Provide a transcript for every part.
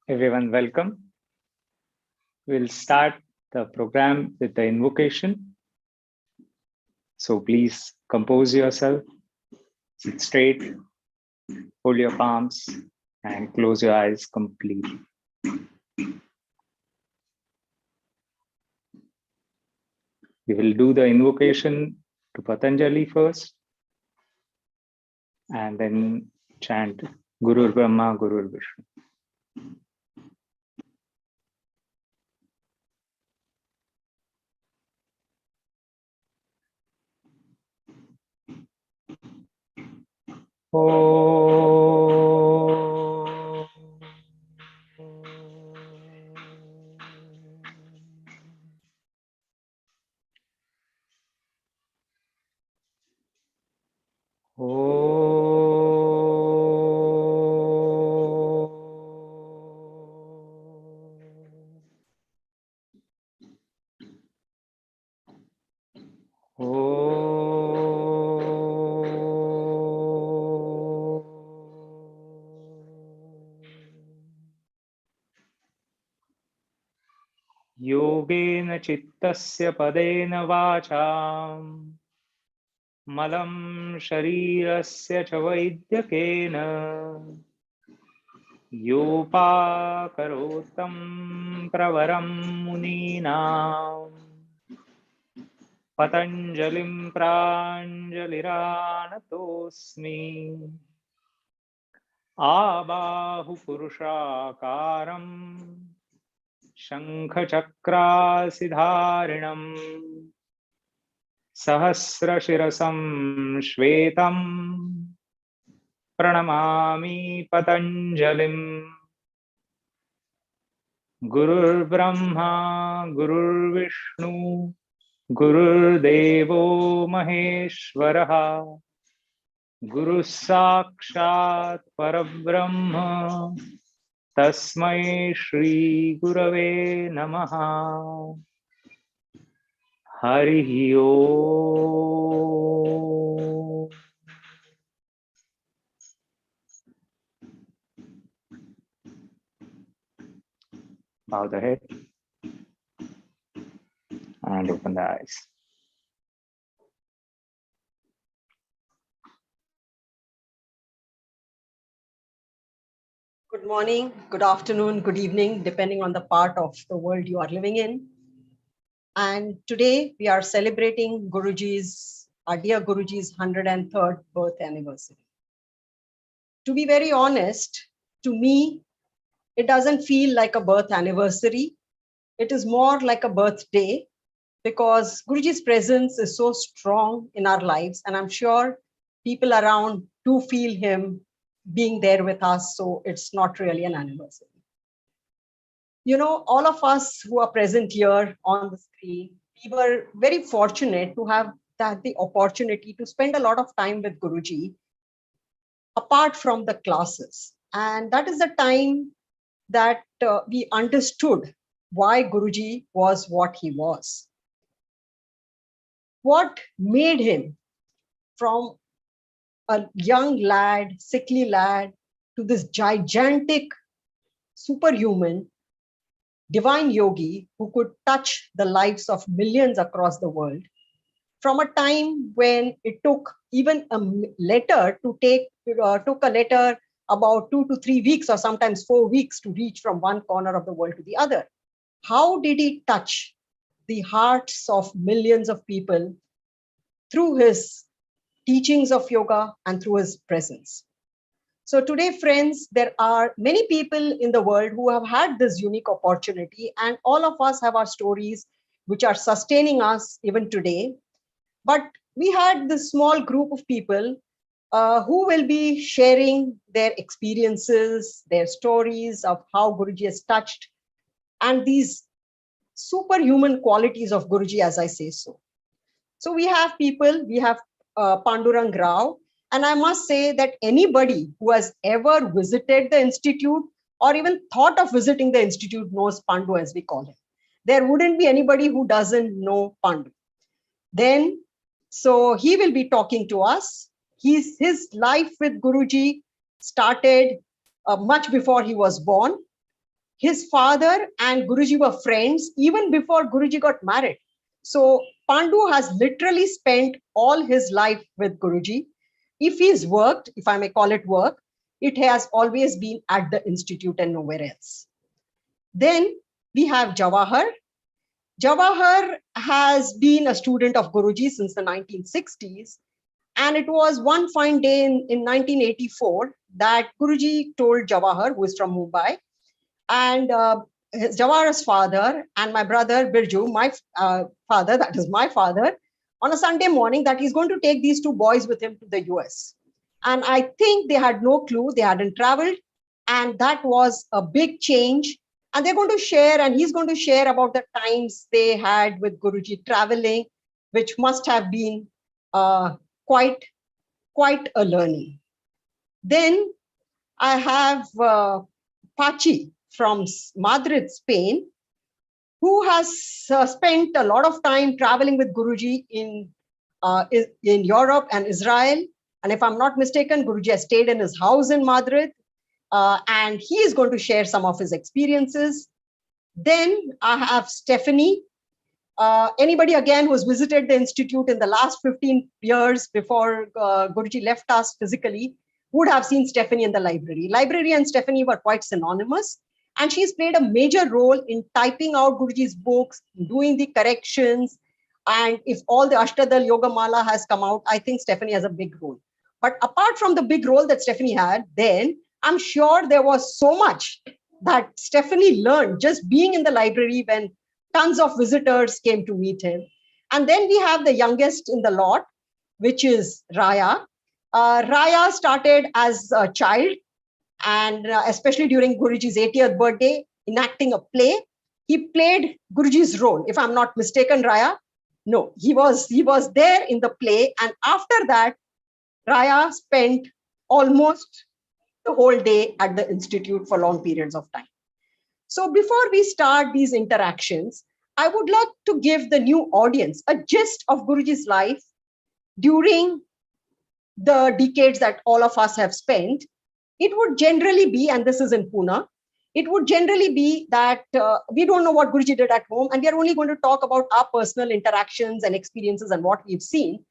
Everyone, welcome. We'll start the program with the invocation. So please compose yourself, sit straight, hold your palms, and close your eyes completely. We will do the invocation to Patanjali first, and then chant Gurur Brahma, Gurur Vishnu. योगेन चित्तस्य पदेन वाचाम् मलं शरीरस्य च वैद्यकेन योपाकरोत्तं प्रवरं मुनीनां पतञ्जलिं प्राञ्जलिरानतोऽस्मि आबाहुपुरुषाकारं शङ्खचक्रासिधारिणम् सहस्रशिरसं श्वेतं प्रणमामि पतञ्जलिम् गुरुर्ब्रह्मा गुरुर्विष्णु गुरुर्देवो महेश्वरः गुरुः साक्षात् परब्रह्म तस्मै श्री गुरवे नमः। हरिः ओम्। Bow the head and open the eyes. Good morning, good afternoon, good evening, depending on the part of the world you are living in. And today we are celebrating our dear Guruji's 103rd birth anniversary. To be very honest, to me, it doesn't feel like a birth anniversary. It is more like a birthday because Guruji's presence is so strong in our lives. And I'm sure people around do feel him being there with us. So it's not really an anniversary. You know, all of us who are present here on the screen, we were very fortunate to have the opportunity to spend a lot of time with Guruji apart from the classes. And that is the time that we understood why Guruji was what he was. What made him from a young lad, sickly lad, to this gigantic superhuman divine yogi who could touch the lives of millions across the world, from a time when it took even a letter to took a letter about 2 to 3 weeks or sometimes 4 weeks to reach from one corner of the world to the other. How did he touch the hearts of millions of people through his teachings of yoga and through his presence? So today, friends, there are many people in the world who have had this unique opportunity, and all of us have our stories which are sustaining us even today. But we had this small group of people who will be sharing their experiences, their stories of how Guruji has touched, and these superhuman qualities of Guruji, as I say so. So we have Pandurang Rao. And I must say that anybody who has ever visited the institute or even thought of visiting the institute knows Pandu, as we call him. There wouldn't be anybody who doesn't know Pandu. So he will be talking to us. His life with Guruji started much before he was born. His father and Guruji were friends even before Guruji got married. So Pandu has literally spent all his life with Guruji. If he's worked, if I may call it work, it has always been at the institute and nowhere else. Then we have Jawahar. Jawahar has been a student of Guruji since the 1960s. And it was one fine day in 1984 that Guruji told Jawahar, who is from Mumbai, and Jawahar's father and my brother Birju, my father, that is my father, on a Sunday morning that he's going to take these two boys with him to the US. And I think they had no clue, they hadn't traveled. And that was a big change. And they're going to share, and he's going to share about the times they had with Guruji traveling, which must have been quite a learning. Then I have Pachi from Madrid, Spain, who has spent a lot of time traveling with Guruji in Europe and Israel. And if I'm not mistaken, Guruji has stayed in his house in Madrid, and he is going to share some of his experiences. Then I have Stephanie. Anybody again who's visited the institute in the last 15 years before Guruji left us physically would have seen Stephanie in the library. Library and Stephanie were quite synonymous. And she's played a major role in typing out Guruji's books, doing the corrections. And if all the Ashtadal Yoga Mala has come out, I think Stephanie has a big role. But apart from the big role that Stephanie had, then I'm sure there was so much that Stephanie learned just being in the library when tons of visitors came to meet him. And then we have the youngest in the lot, which is Raya. Raya started as a child, and especially during Guruji's 80th birthday, enacting a play. He played Guruji's role, if I'm not mistaken, Raya. No, he was there in the play. And after that, Raya spent almost the whole day at the institute for long periods of time. So before we start these interactions, I would like to give the new audience a gist of Guruji's life during the decades that all of us have spent. It would generally be, and this is in Pune, it would generally be that we don't know what Guruji did at home, and we are only going to talk about our personal interactions and experiences and what we've seen.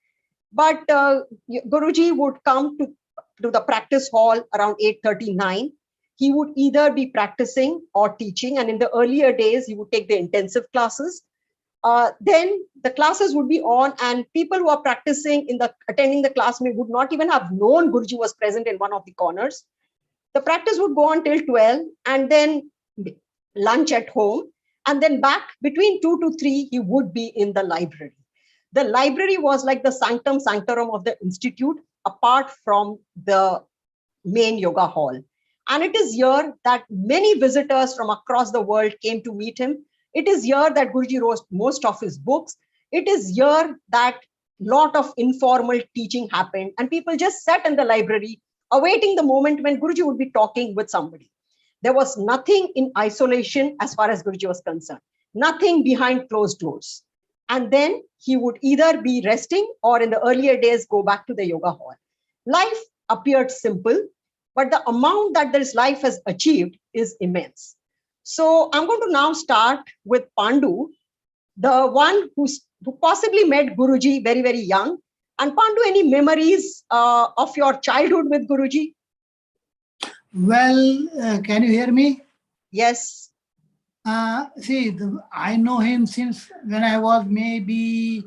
But Guruji would come to the practice hall around 8:39. He would either be practicing or teaching, and in the earlier days, he would take the intensive classes. Then the classes would be on, and people who are practicing attending the class would not even have known Guruji was present in one of the corners. The practice would go on till 12, and then lunch at home, and then back between 2 to 3, he would be in the library. The library was like the sanctum sanctorum of the institute, apart from the main yoga hall. And it is here that many visitors from across the world came to meet him. It is here that Guruji wrote most of his books. It is here that lot of informal teaching happened, and people just sat in the library awaiting the moment when Guruji would be talking with somebody. There was nothing in isolation as far as Guruji was concerned, nothing behind closed doors. And then he would either be resting or in the earlier days go back to the yoga hall. Life appeared simple, but the amount that this life has achieved is immense. So I'm going to now start with Pandu, the one who possibly met Guruji very, very young. And Pandu, any memories of your childhood with Guruji? Well, can you hear me? Yes. I know him since when I was maybe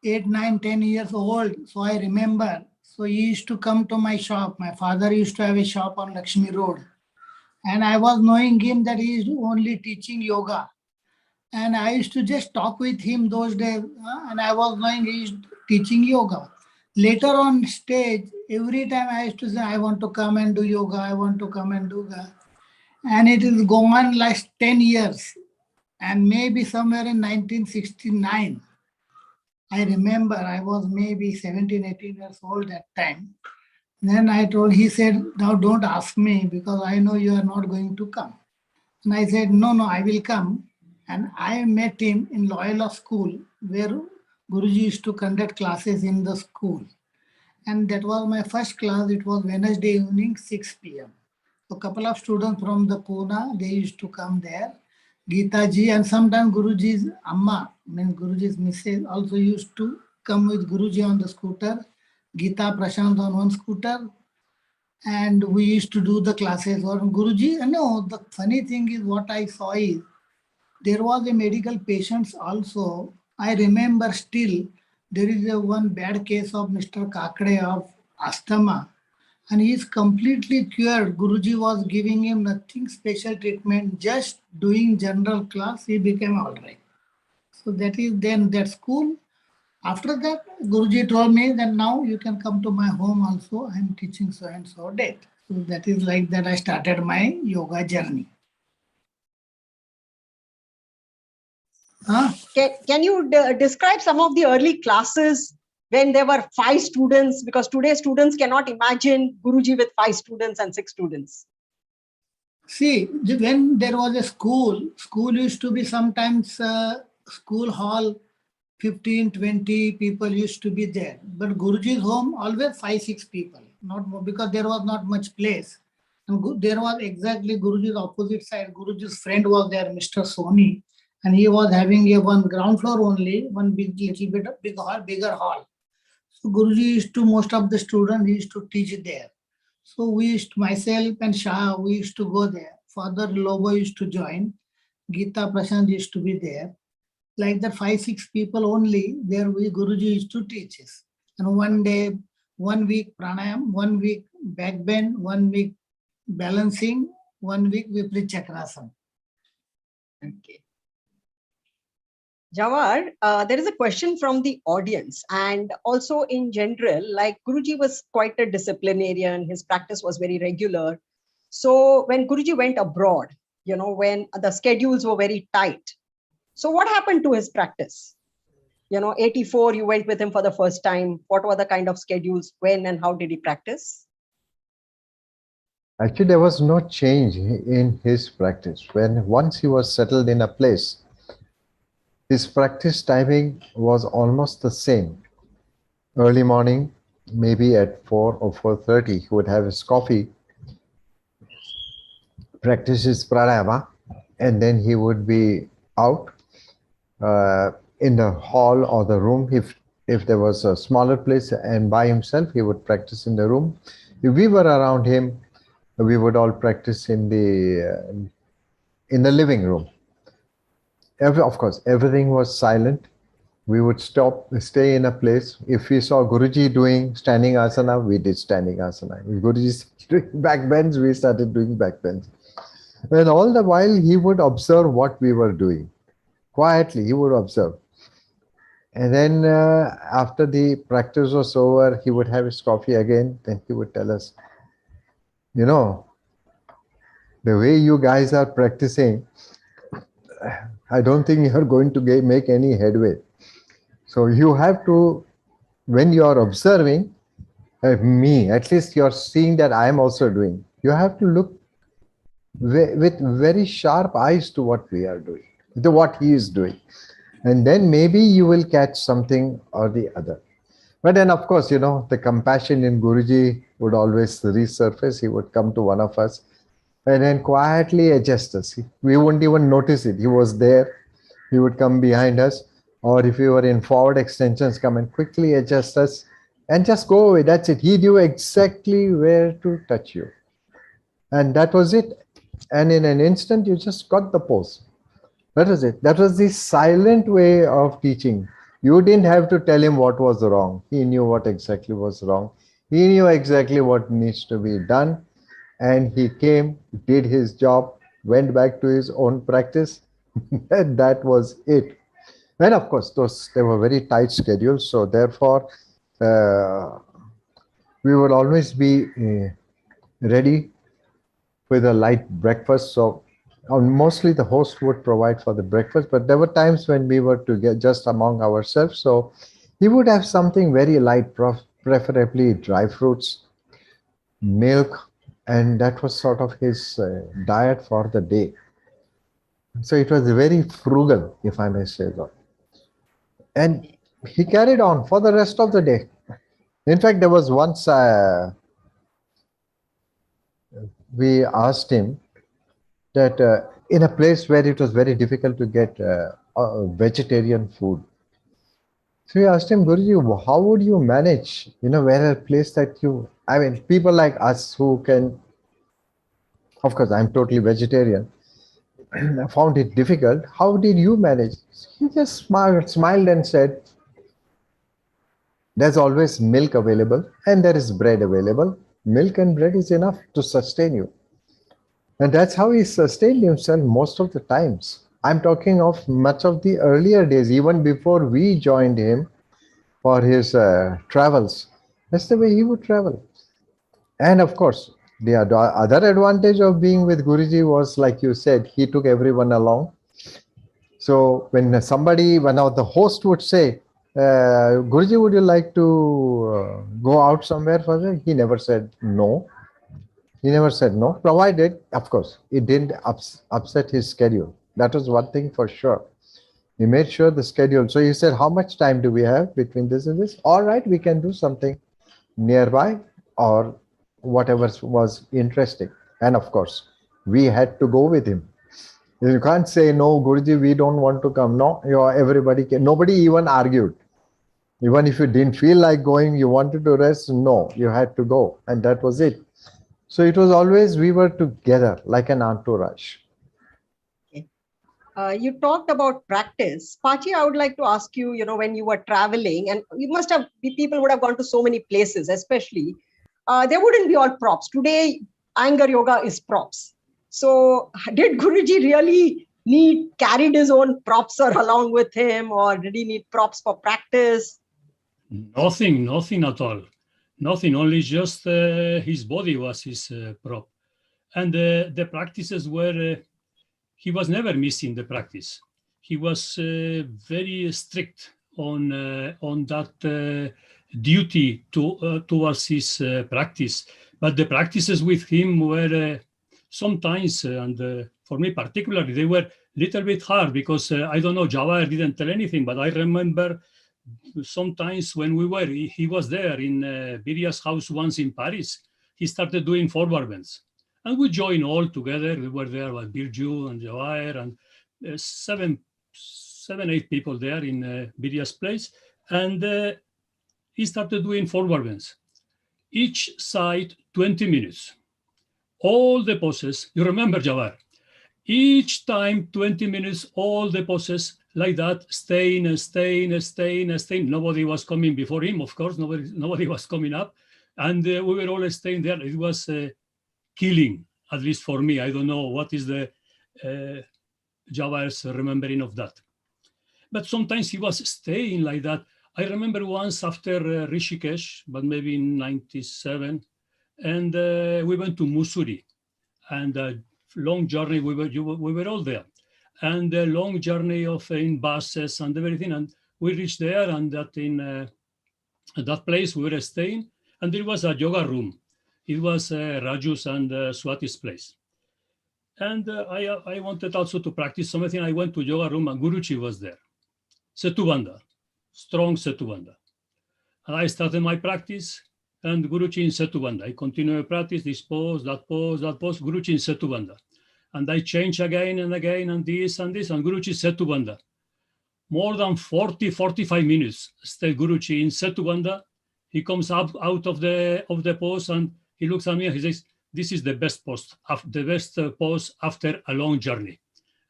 8, 9, 10 years old. So I remember. So he used to come to my shop. My father used to have a shop on Lakshmi Road. And I was knowing him that he is only teaching yoga. And I used to just talk with him those days. And I was knowing he is teaching yoga. Later on stage, every time I used to say, I want to come and do yoga. I want to come and do yoga. And it is gone like 10 years. And maybe somewhere in 1969, I remember I was maybe 17, 18 years old that time. Then he said, now don't ask me because I know you are not going to come. And I said, no, I will come. And I met him in Loyola School where Guruji used to conduct classes in the school. And that was my first class. It was Wednesday evening, 6 p.m. So a couple of students from the Pune, they used to come there. Geeta ji and sometimes Guruji's Amma, means Guruji's Mrs. also used to come with Guruji on the scooter, Geeta Prashant on one scooter, and we used to do the classes on Guruji. No, the funny thing is what I saw is there was a medical patient also. I remember still there is a one bad case of Mr. Kakade of asthma, and he is completely cured. Guruji was giving him nothing special treatment, just doing general class. He became all right. So that is then that school. After that, Guruji told me that now you can come to my home also. I am teaching so and so date. So that is like that I started my yoga journey. Huh? Can you describe some of the early classes when there were 5 students? Because today students cannot imagine Guruji with 5 students and 6 students. See, when there was a school used to be sometimes school hall, 15, 20 people used to be there. But Guruji's home, always 5, 6 people, not more, because there was not much place. And there was exactly Guruji's opposite side. Guruji's friend was there, Mr. Soni, and he was having a one ground floor only, one big little bit of bigger hall. So Guruji used to, most of the students used to teach there. So we used, myself and Shah, we used to go there. Father Lobo used to join. Geeta Prashant used to be there. Like that 5, 6 people only, there we Guruji used to teach us. And one day, 1 week pranayam, 1 week back bend, 1 week balancing, 1 week Viparit Chakrasana. Okay. Jawahar, there is a question from the audience, and also in general, like Guruji was quite a disciplinarian, his practice was very regular. So when Guruji went abroad, when the schedules were very tight, so what happened to his practice? 84, you went with him for the first time. What were the kind of schedules? When and how did he practice? Actually, there was no change in his practice. Once he was settled in a place, his practice timing was almost the same. Early morning, maybe at 4 or 4:30, he would have his coffee, practice his pranayama, and then he would be out in the hall or the room. If there was a smaller place and by himself, he would practice in the room. If we were around him, we would all practice in the living room. Of course, everything was silent. We would stay in a place. If we saw Guruji doing standing asana, we did standing asana. If Guruji is doing back bends, we started doing back bends. And all the while, he would observe what we were doing. Quietly, he would observe. And then after the practice was over, he would have his coffee again. Then he would tell us, the way you guys are practicing, I don't think you're going to make any headway. So you have to, when you're observing me, at least you're seeing that I am also doing. You have to look with very sharp eyes to what we are doing, to what he is doing. And then maybe you will catch something or the other. But then, of course, the compassion in Guruji would always resurface. He would come to one of us and then quietly adjust us. We wouldn't even notice it. He was there. He would come behind us. Or if we were in forward extensions, come and quickly adjust us and just go away. That's it. He knew exactly where to touch you. And that was it. And in an instant, you just got the pose. That was it. That was the silent way of teaching. You didn't have to tell him what was wrong. He knew what exactly was wrong. He knew exactly what needs to be done. And he came, did his job, went back to his own practice. And that was it. And of course, they were very tight schedules. So therefore, we would always be ready with a light breakfast. So mostly the host would provide for the breakfast, but there were times when we were to get just among ourselves. So he would have something very light, preferably dry fruits, milk, and that was sort of his diet for the day. So it was very frugal, if I may say so. And he carried on for the rest of the day. In fact, there was once we asked him that in a place where it was very difficult to get vegetarian food. So we asked him, Guruji, how would you manage, where a place that I mean, people like us who can, of course, I'm totally vegetarian, found it difficult. How did you manage? He just smiled and said, there's always milk available and there is bread available. Milk and bread is enough to sustain you. And that's how he sustained himself most of the times. I'm talking of much of the earlier days, even before we joined him for his travels. That's the way he would travel. And of course, the other advantage of being with Guruji was, like you said, he took everyone along. So when one of the host would say, Guruji, would you like to go out somewhere further? He never said no. He never said no, provided, of course, it didn't upset his schedule. That was one thing for sure. He made sure the schedule. So he said, how much time do we have between this and this? All right, we can do something nearby or whatever was interesting. And of course, we had to go with him. You can't say, no, Guruji, we don't want to come. No, everybody can. Nobody even argued. Even if you didn't feel like going, you wanted to rest, no, you had to go. And that was it. So it was always, we were together like an entourage. You talked about practice. Pachi, I would like to ask you, when you were traveling, and people would have gone to so many places, especially, there wouldn't be all props. Today, anger yoga is props. So did Guruji really carried his own props along with him, or did he need props for practice? Nothing at all. Nothing, only just his body was his prop. And the practices were, he was never missing the practice. He was very strict on that duty towards his practice. But the practices with him were sometimes, and for me particularly, they were a little bit hard because I don't know, Jawahar didn't tell anything, but I remember sometimes when he was there in Biria's house once in Paris, he started doing forward bends. And we joined all together. We were there with Birju and Jawahar and 7, 8 people there in Biria's place. And he started doing forward bends. Each side, 20 minutes. All the poses, you remember Jawahar? Each time, 20 minutes, all the poses like that, staying. Nobody was coming before him, of course. Nobody was coming up. And we were all staying there. It was killing, at least for me. I don't know what is the Jawahar's remembering of that. But sometimes he was staying like that. I remember once after Rishikesh, but maybe in 97, and we went to Mussoorie. And long journey, we were all there. And a long journey in buses and everything. And we reached there, and at that place we were staying, and there was a yoga room. It was Raju's and Swati's place. And I wanted also to practice something. I went to yoga room, and Guruji was there. Setubandha, strong Setubandha. And I started my practice, and Guruji in Setubandha. I continue practice, this pose, that pose, Guruji in Setubandha. And I change again and again, and this, and Guruji Setubandha. More than 40, 45 minutes, stay Guruji in Setubandha. He comes up out of the pose, and he looks at me and he says, this is the best pose after a long journey.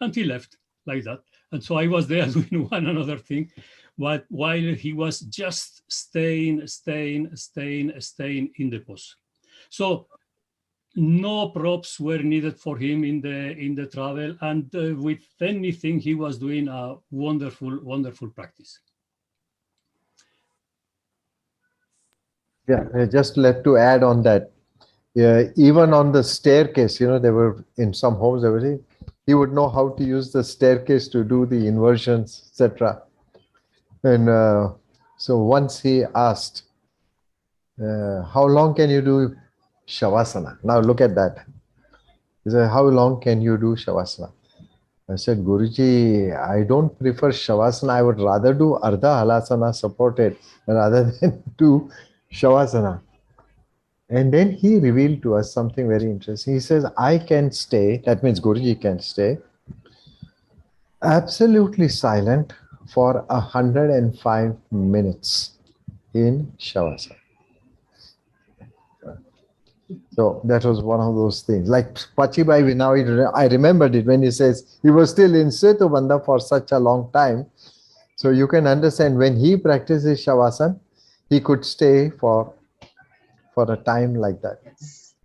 And he left like that. And so I was there doing one another thing, but while he was just staying in the pose. So no props were needed for him in the travel, and with anything he was doing a wonderful practice. Yeah, just let to add on that. Even on the staircase, they were in some homes, he would know how to use the staircase to do the inversions, etc. And so once he asked, how long can you do Shavasana? Now look at that. He said, how long can you do Shavasana? I said, Guruji, I don't prefer Shavasana. I would rather do Ardha Halasana supported rather than do Shavasana. And then he revealed to us something very interesting. He says, I can stay, that means Guruji can stay, absolutely silent for 105 minutes in Shavasana. So that was one of those things. Like Pachibai, now I remembered it when he says he was still in Setubandha for such a long time. So you can understand when he practices Shavasana, he could stay for a time like that. Yes.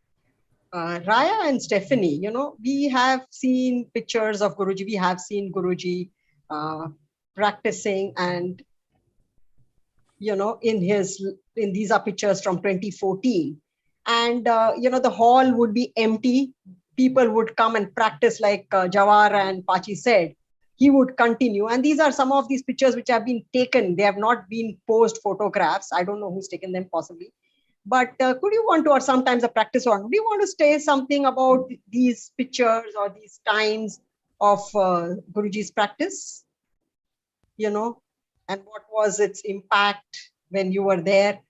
Raya and Stephanie, we have seen pictures of Guruji. We have seen Guruji practicing, and in these are pictures from 2014, and the hall would be empty. People would come and practice, like Jawahar and Pachi said. He would continue, and these are some of these pictures which have been taken. They have not been posed photographs. I don't know who's taken them, possibly. But could you want to, or sometimes a practice on, do you want to say something about these pictures or these times of Guruji's practice? And what was its impact when you were there?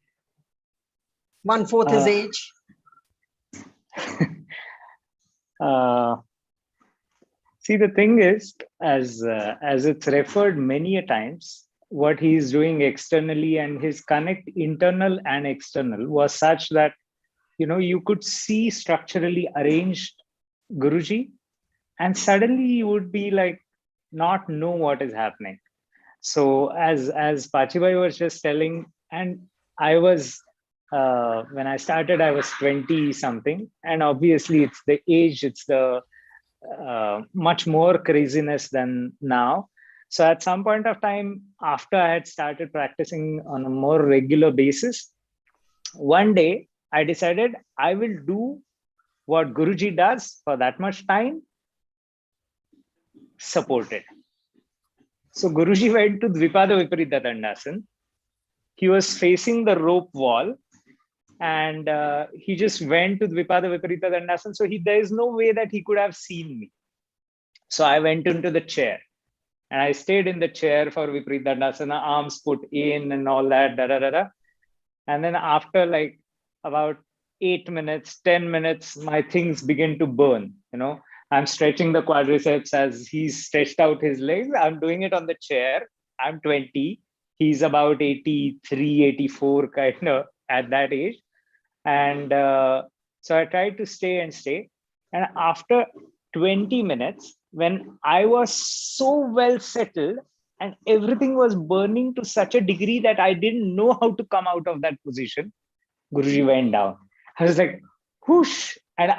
1/4 his age. See, the thing is, as it's referred many a times, what he is doing externally and his connect internal and external was such that, you could see structurally arranged Guruji, and suddenly you would be like, not know what is happening. So as Pachibai was just telling, and I was, when I started, I was 20 something, and obviously it's the age, it's the much more craziness than now. So at some point of time, after I had started practicing on a more regular basis, one day I decided I will do what Guruji does for that much time, supported. So Guruji went to Dvipada Viparita Dandasana. He was facing the rope wall, and he just went to Dvipada Viparita Dandasana. So there is no way that he could have seen me. So I went into the chair. And I stayed in the chair for Viparita Dandasana, arms put in and all that, And then after like about 8 minutes, 10 minutes, my things begin to burn. I'm stretching the quadriceps as he's stretched out his legs. I'm doing it on the chair. I'm 20. He's about 83, 84 kind of at that age. And so I tried to stay. And after 20 minutes, when I was so well settled and everything was burning to such a degree that I didn't know how to come out of that position, Guruji went down. I was like, whoosh. And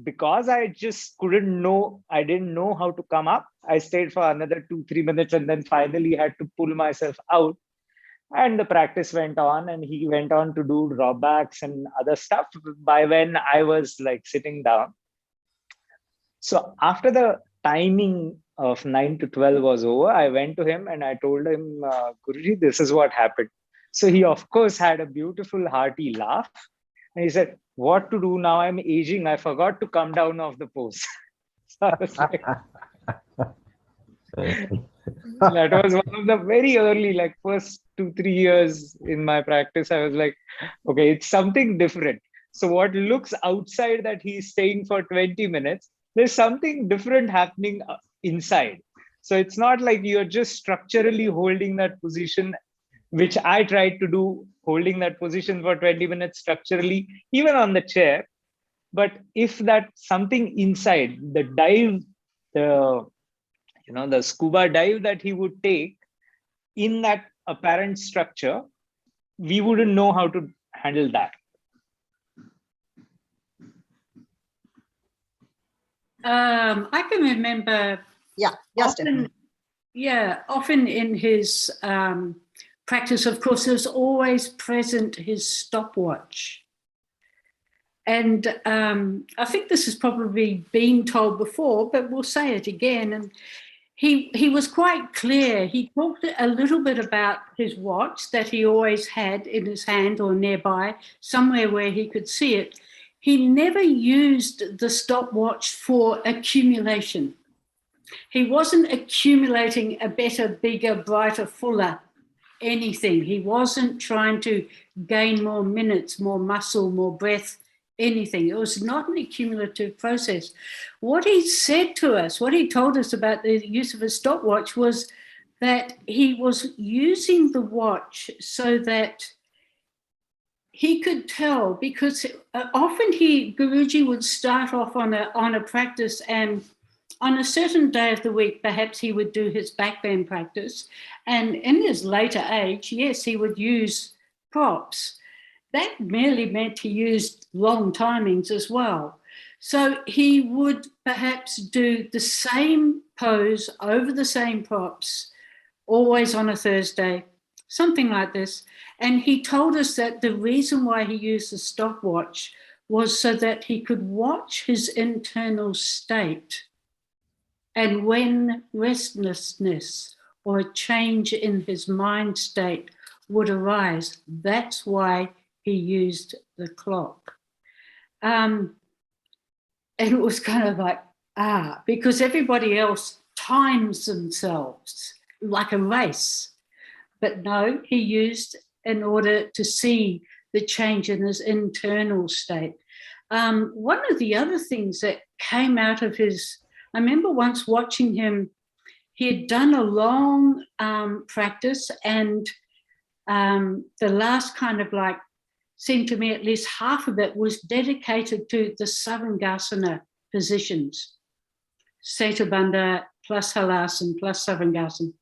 because I just didn't know how to come up, I stayed for another 2-3 minutes and then finally had to pull myself out. And the practice went on, and he went on to do drawbacks and other stuff by when I was like sitting down. So after the timing of 9 to 12 was over, I went to him and I told him, Guruji, this is what happened. So he, of course, had a beautiful, hearty laugh. And he said, what to do now? I'm aging. I forgot to come down off the pose. So I was like, that was one of the very early, like first 2-3 years in my practice. I was like, okay, it's something different. So what looks outside that he's staying for 20 minutes, there's something different happening inside. So it's not like you're just structurally holding that position, which I tried to do, holding that position for 20 minutes structurally, even on the chair. But if that something inside, the dive, the scuba dive that he would take in that apparent structure, we wouldn't know how to handle that. I can remember often in his practice, of course, there's always present his stopwatch. And I think this has probably been told before, but we'll say it again. And he was quite clear. He talked a little bit about his watch that he always had in his hand or nearby, somewhere where he could see it. He never used the stopwatch for accumulation. He wasn't accumulating a better, bigger, brighter, fuller anything. He wasn't trying to gain more minutes, more muscle, more breath, anything. It was not an accumulative process. What he said to us, what he told us about the use of a stopwatch was that he was using the watch so that he could tell, because often Guruji would start off on a practice, and on a certain day of the week, perhaps he would do his backbend practice. And in his later age, yes, he would use props. That merely meant he used long timings as well. So he would perhaps do the same pose over the same props, always on a Thursday, something like this. And he told us that the reason why he used the stopwatch was so that he could watch his internal state. And when restlessness or a change in his mind state would arise, that's why he used the clock. And it was kind of like, because everybody else times themselves like a race. But no, he used in order to see the change in his internal state. One of the other things that came out of I remember once watching him, he had done a long practice, and the last kind of like, seemed to me at least half of it was dedicated to the Savangasana positions. Setabandha plus Halasana plus Savangasana,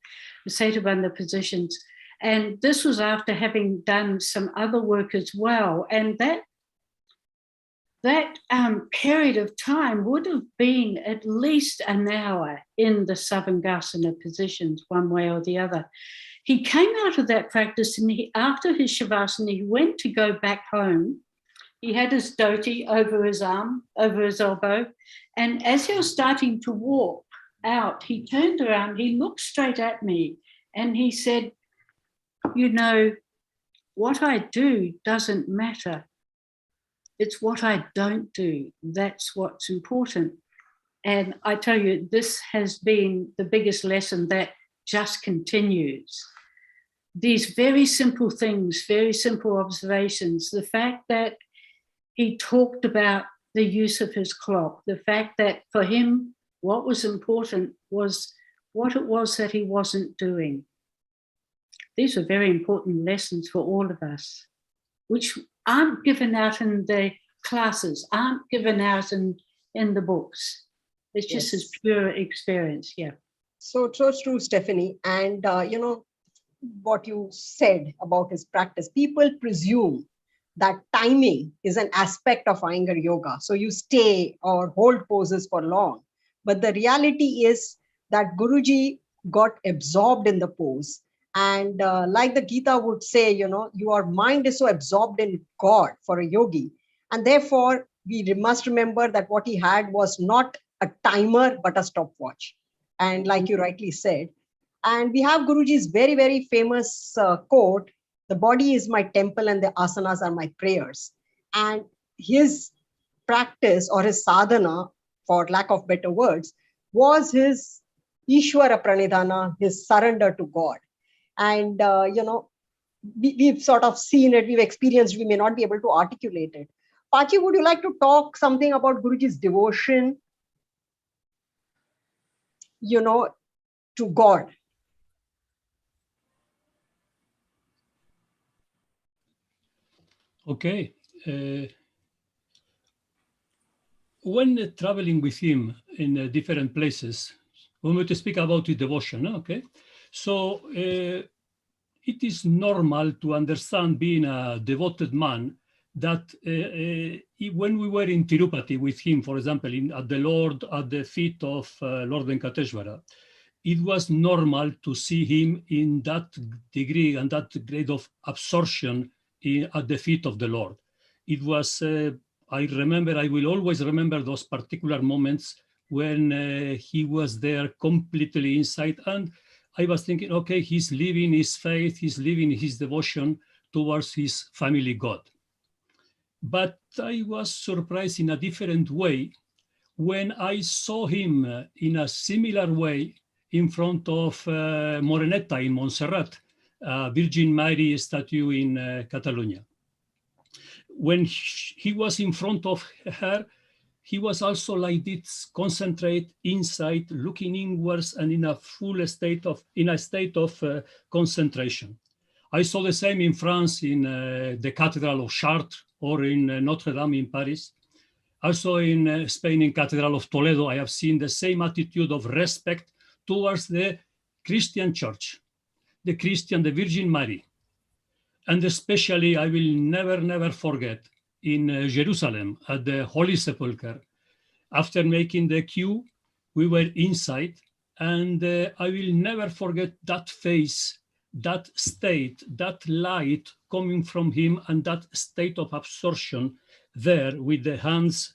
the Setabandha positions. And this was after having done some other work as well. And that period of time would have been at least an hour in the Savangasana positions, one way or the other. He came out of that practice, and after his Shavasana, he went to go back home. He had his dhoti over his arm, over his elbow. And as he was starting to walk out, he turned around, he looked straight at me, and he said, you know, what I do doesn't matter. It's what I don't do. That's what's important. And I tell you, this has been the biggest lesson that just continues. These very simple things, very simple observations, the fact that he talked about the use of his clock, the fact that for him, what was important was what it was that he wasn't doing. These are very important lessons for all of us, which aren't given out in the classes, aren't given out in the books. It's just his pure experience, yeah. So true, Stephanie. And, you know, what you said about his practice, people presume that timing is an aspect of Iyengar yoga. So you stay or hold poses for long. But the reality is that Guruji got absorbed in the pose. And like the Gita would say, you know, your mind is so absorbed in God for a yogi. And therefore, we must remember that what he had was not a timer, but a stopwatch. And like you rightly said, and we have Guruji's very, very famous quote, the body is my temple and the asanas are my prayers. And his practice or his sadhana, for lack of better words, was his Ishwara Pranidhana, his surrender to God. And, you know, we've sort of seen it, we've experienced, we may not be able to articulate it. Pachi, would you like to talk something about Guruji's devotion, you know, to God? Okay. When traveling with him in different places, we want to speak about his devotion, okay? So it is normal to understand, being a devoted man, that when we were in Tirupati with him, for example, at the feet of Lord Venkateshwara, it was normal to see him in that degree and that grade of absorption at the feet of the Lord. It was, I will always remember those particular moments when he was there completely inside. And I was thinking, okay, he's living his faith, he's living his devotion towards his family God. But I was surprised in a different way when I saw him in a similar way in front of Moreneta in Montserrat. Virgin Mary statue in Catalonia. When he was in front of her, he was also like this, concentrate inside, looking inwards, and in a state of concentration. I saw the same in France, in the Cathedral of Chartres, or in Notre Dame in Paris. Also in Spain, in Cathedral of Toledo, I have seen the same attitude of respect towards the Christian church, the Virgin Mary. And especially, I will never forget, in Jerusalem, at the Holy Sepulchre, after making the queue, we were inside, and I will never forget that face, that state, that light coming from him, and that state of absorption there with the hands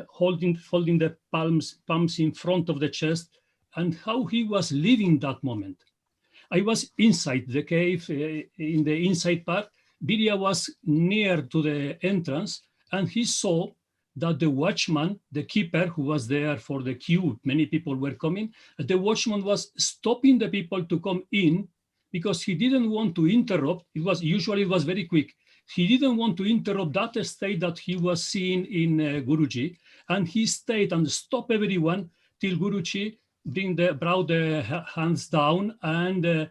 holding the palms in front of the chest, and how he was living that moment. I was inside the cave, in the inside part. Vidya was near to the entrance, and he saw that the watchman, the keeper who was there for the queue, many people were coming, the watchman was stopping the people to come in because he didn't want to interrupt. It was very quick. He didn't want to interrupt that state that he was seeing in Guruji, and he stayed and stopped everyone till Guruji brought the hands down and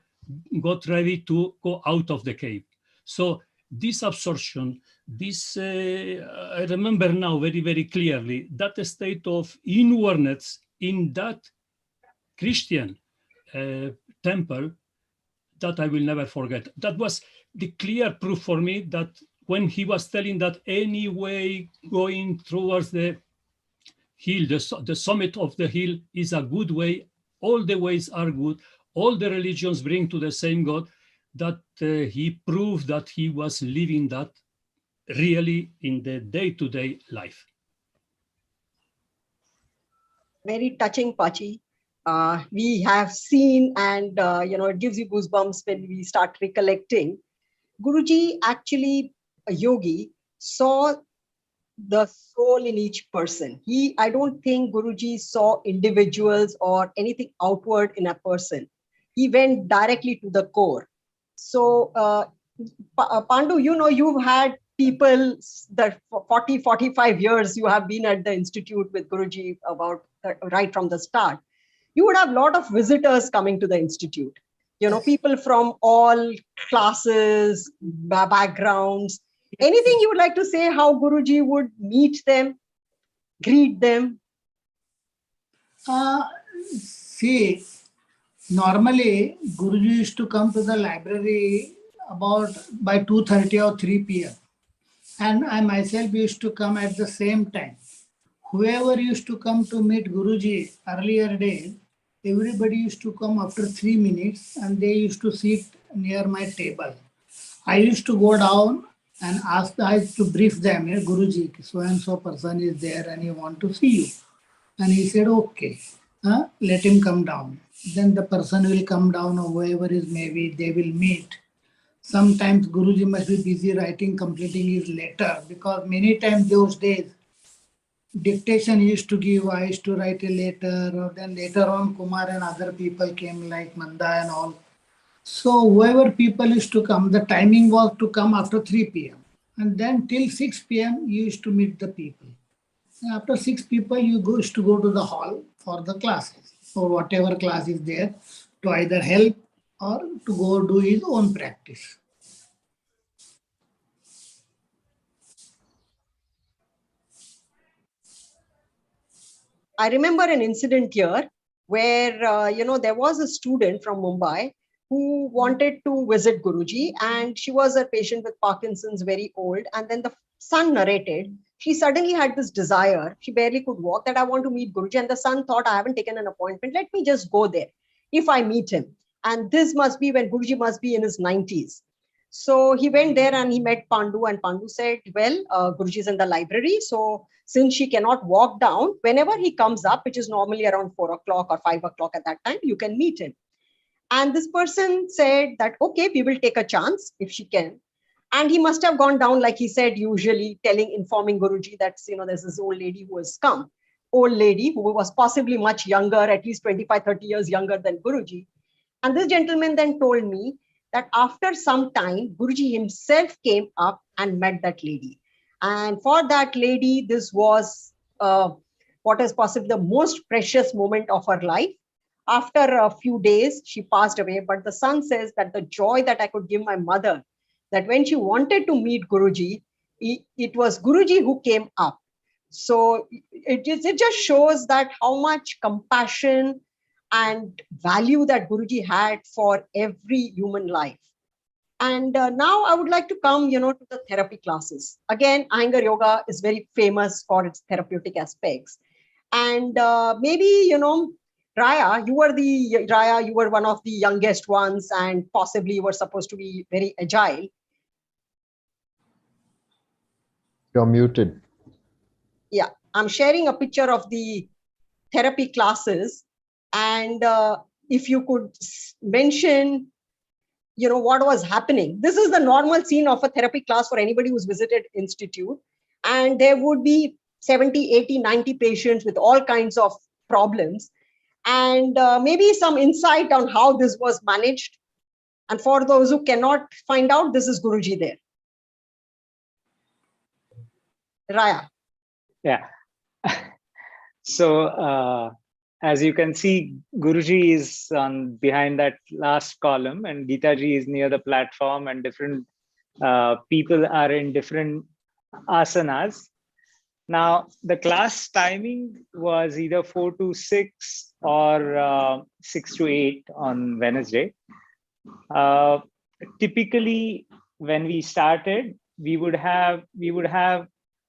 got ready to go out of the cave. So this absorption, I remember now very clearly, that state of inwardness in that Christian temple, that I will never forget. That was the clear proof for me that when he was telling that any way going towards the hill, the summit of the hill is a good way, all the ways are good, all the religions bring to the same God, that he proved that he was living that really in the day-to-day life. Very touching, Pachi. We have seen, and it gives you goosebumps when we start recollecting. Guruji, actually a yogi, saw the soul in each person. I don't think Guruji saw individuals or anything outward in a person. He went directly to the core. So Pandu, you've had people that for 40, 45 years you have been at the institute with Guruji right from the start. You would have a lot of visitors coming to the institute. People from all classes, backgrounds. Anything you would like to say how Guruji would meet them, greet them? See, normally Guruji used to come to the library about by 2:30 or 3 p.m. And I myself used to come at the same time. Whoever used to come to meet Guruji earlier days, everybody used to come after 3 minutes and they used to sit near my table. I used to go down and ask the eyes to brief them, Guruji, so and so person is there and he want to see you. And he said, okay, let him come down. Then the person will come down, or whoever is maybe, they will meet. Sometimes Guruji must be busy completing his letter, because many times those days, dictation he used to give, I used to write a letter, or then later on Kumar and other people came like Manda and all. So whoever people used to come, the timing was to come after 3 p.m. And then till 6 p.m. you used to meet the people. And after 6 people, you used to go to the hall for the classes, or whatever class is there, to either help or to go do his own practice. I remember an incident here where, there was a student from Mumbai who wanted to visit Guruji, and she was a patient with Parkinson's, very old. And then the son narrated, she suddenly had this desire, she barely could walk, that I want to meet Guruji. And the son thought, I haven't taken an appointment, let me just go there if I meet him. And this must be when Guruji must be in his 90s. So he went there and he met Pandu, and Pandu said, well, Guruji is in the library. So since she cannot walk down, whenever he comes up, which is normally around 4 o'clock or 5 o'clock at that time, you can meet him. And this person said that, okay, we will take a chance if she can. And he must have gone down, like he said, usually informing Guruji that, there's this old lady who has come, old lady who was possibly much younger, at least 25, 30 years younger than Guruji. And this gentleman then told me that after some time, Guruji himself came up and met that lady. And for that lady, this was what is possibly the most precious moment of her life. After a few days, she passed away. But the son says that the joy that I could give my mother, that when she wanted to meet Guruji, it was Guruji who came up. So it just shows that how much compassion and value that Guruji had for every human life. And now I would like to come, to the therapy classes. Again, Iyengar Yoga is very famous for its therapeutic aspects. And maybe, Raya, you were one of the youngest ones, and possibly you were supposed to be very agile. You're muted. Yeah, I'm sharing a picture of the therapy classes. And if you could mention, what was happening. This is the normal scene of a therapy class for anybody who's visited institute. And there would be 70, 80, 90 patients with all kinds of problems. And maybe some insight on how this was managed. And for those who cannot find out, this is Guruji there. Raya. Yeah. So as you can see, Guruji is on behind that last column, and Geetaji is near the platform, and different people are in different asanas. Now, the class timing was either 4 to 6 or 6 to 8 on Wednesday. Typically, when we started, we would have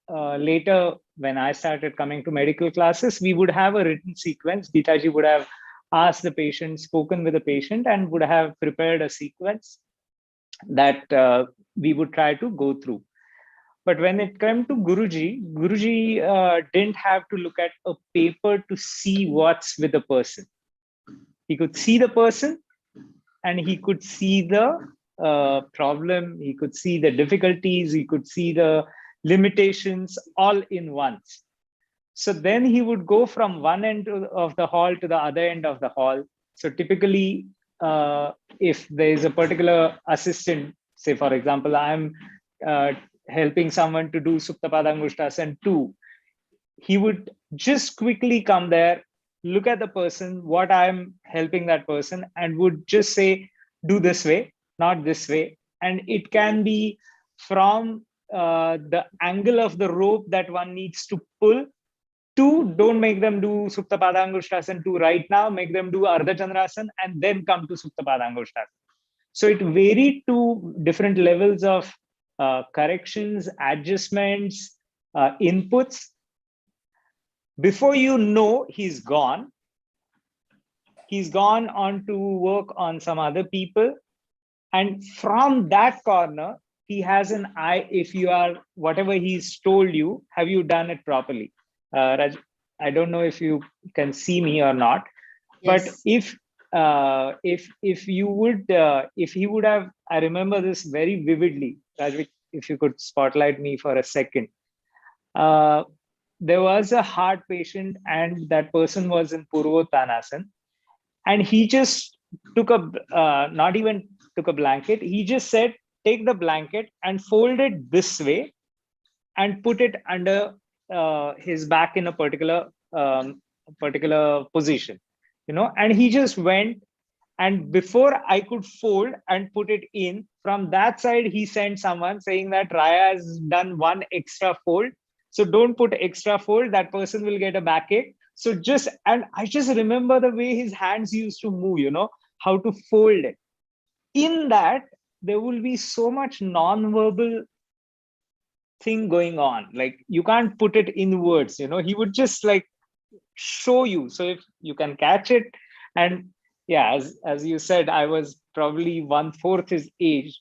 later, when I started coming to medical classes, we would have a written sequence. Geetaji would have asked the patient, spoken with the patient, and would have prepared a sequence that we would try to go through. But when it came to Guruji didn't have to look at a paper to see what's with the person. He could see the person, and he could see the problem, he could see the difficulties, he could see the limitations all in once. So then he would go from one end of the hall to the other end of the hall. So typically, if there is a particular assistant, say for example, I'm helping someone to do Supta Padangushtasana 2, he would just quickly come there, look at the person, what I'm helping that person, and would just say, do this way, not this way. And it can be from the angle of the rope that one needs to pull to, don't make them do Supta Padangushtasana 2 right now, make them do Ardha Chandrasana and then come to Supta Padangushtasana. So it varied to different levels of corrections, adjustments, inputs. Before you know, he's gone. He's gone on to work on some other people. And from that corner, he has an eye. If you are, whatever he's told you, have you done it properly? Raj, I don't know if you can see me or not, Yes. but if you would, if he would have, I remember this very vividly. Raj, if you could spotlight me for a second. There was a heart patient, and that person was in Purvottanasana, and he just took a, not even took a blanket, he just said, take the blanket and fold it this way and put it under his back in a particular position, and he just went, and before I could fold and put it in, from that side, he sent someone saying that Raya has done one extra fold. So don't put extra fold, that person will get a backache. So just, and I just remember the way his hands used to move, how to fold it. In that, there will be so much non-verbal thing going on. Like you can't put it in words, he would just like show you. So if you can catch it, and yeah, as you said, I was probably 1/4 his age.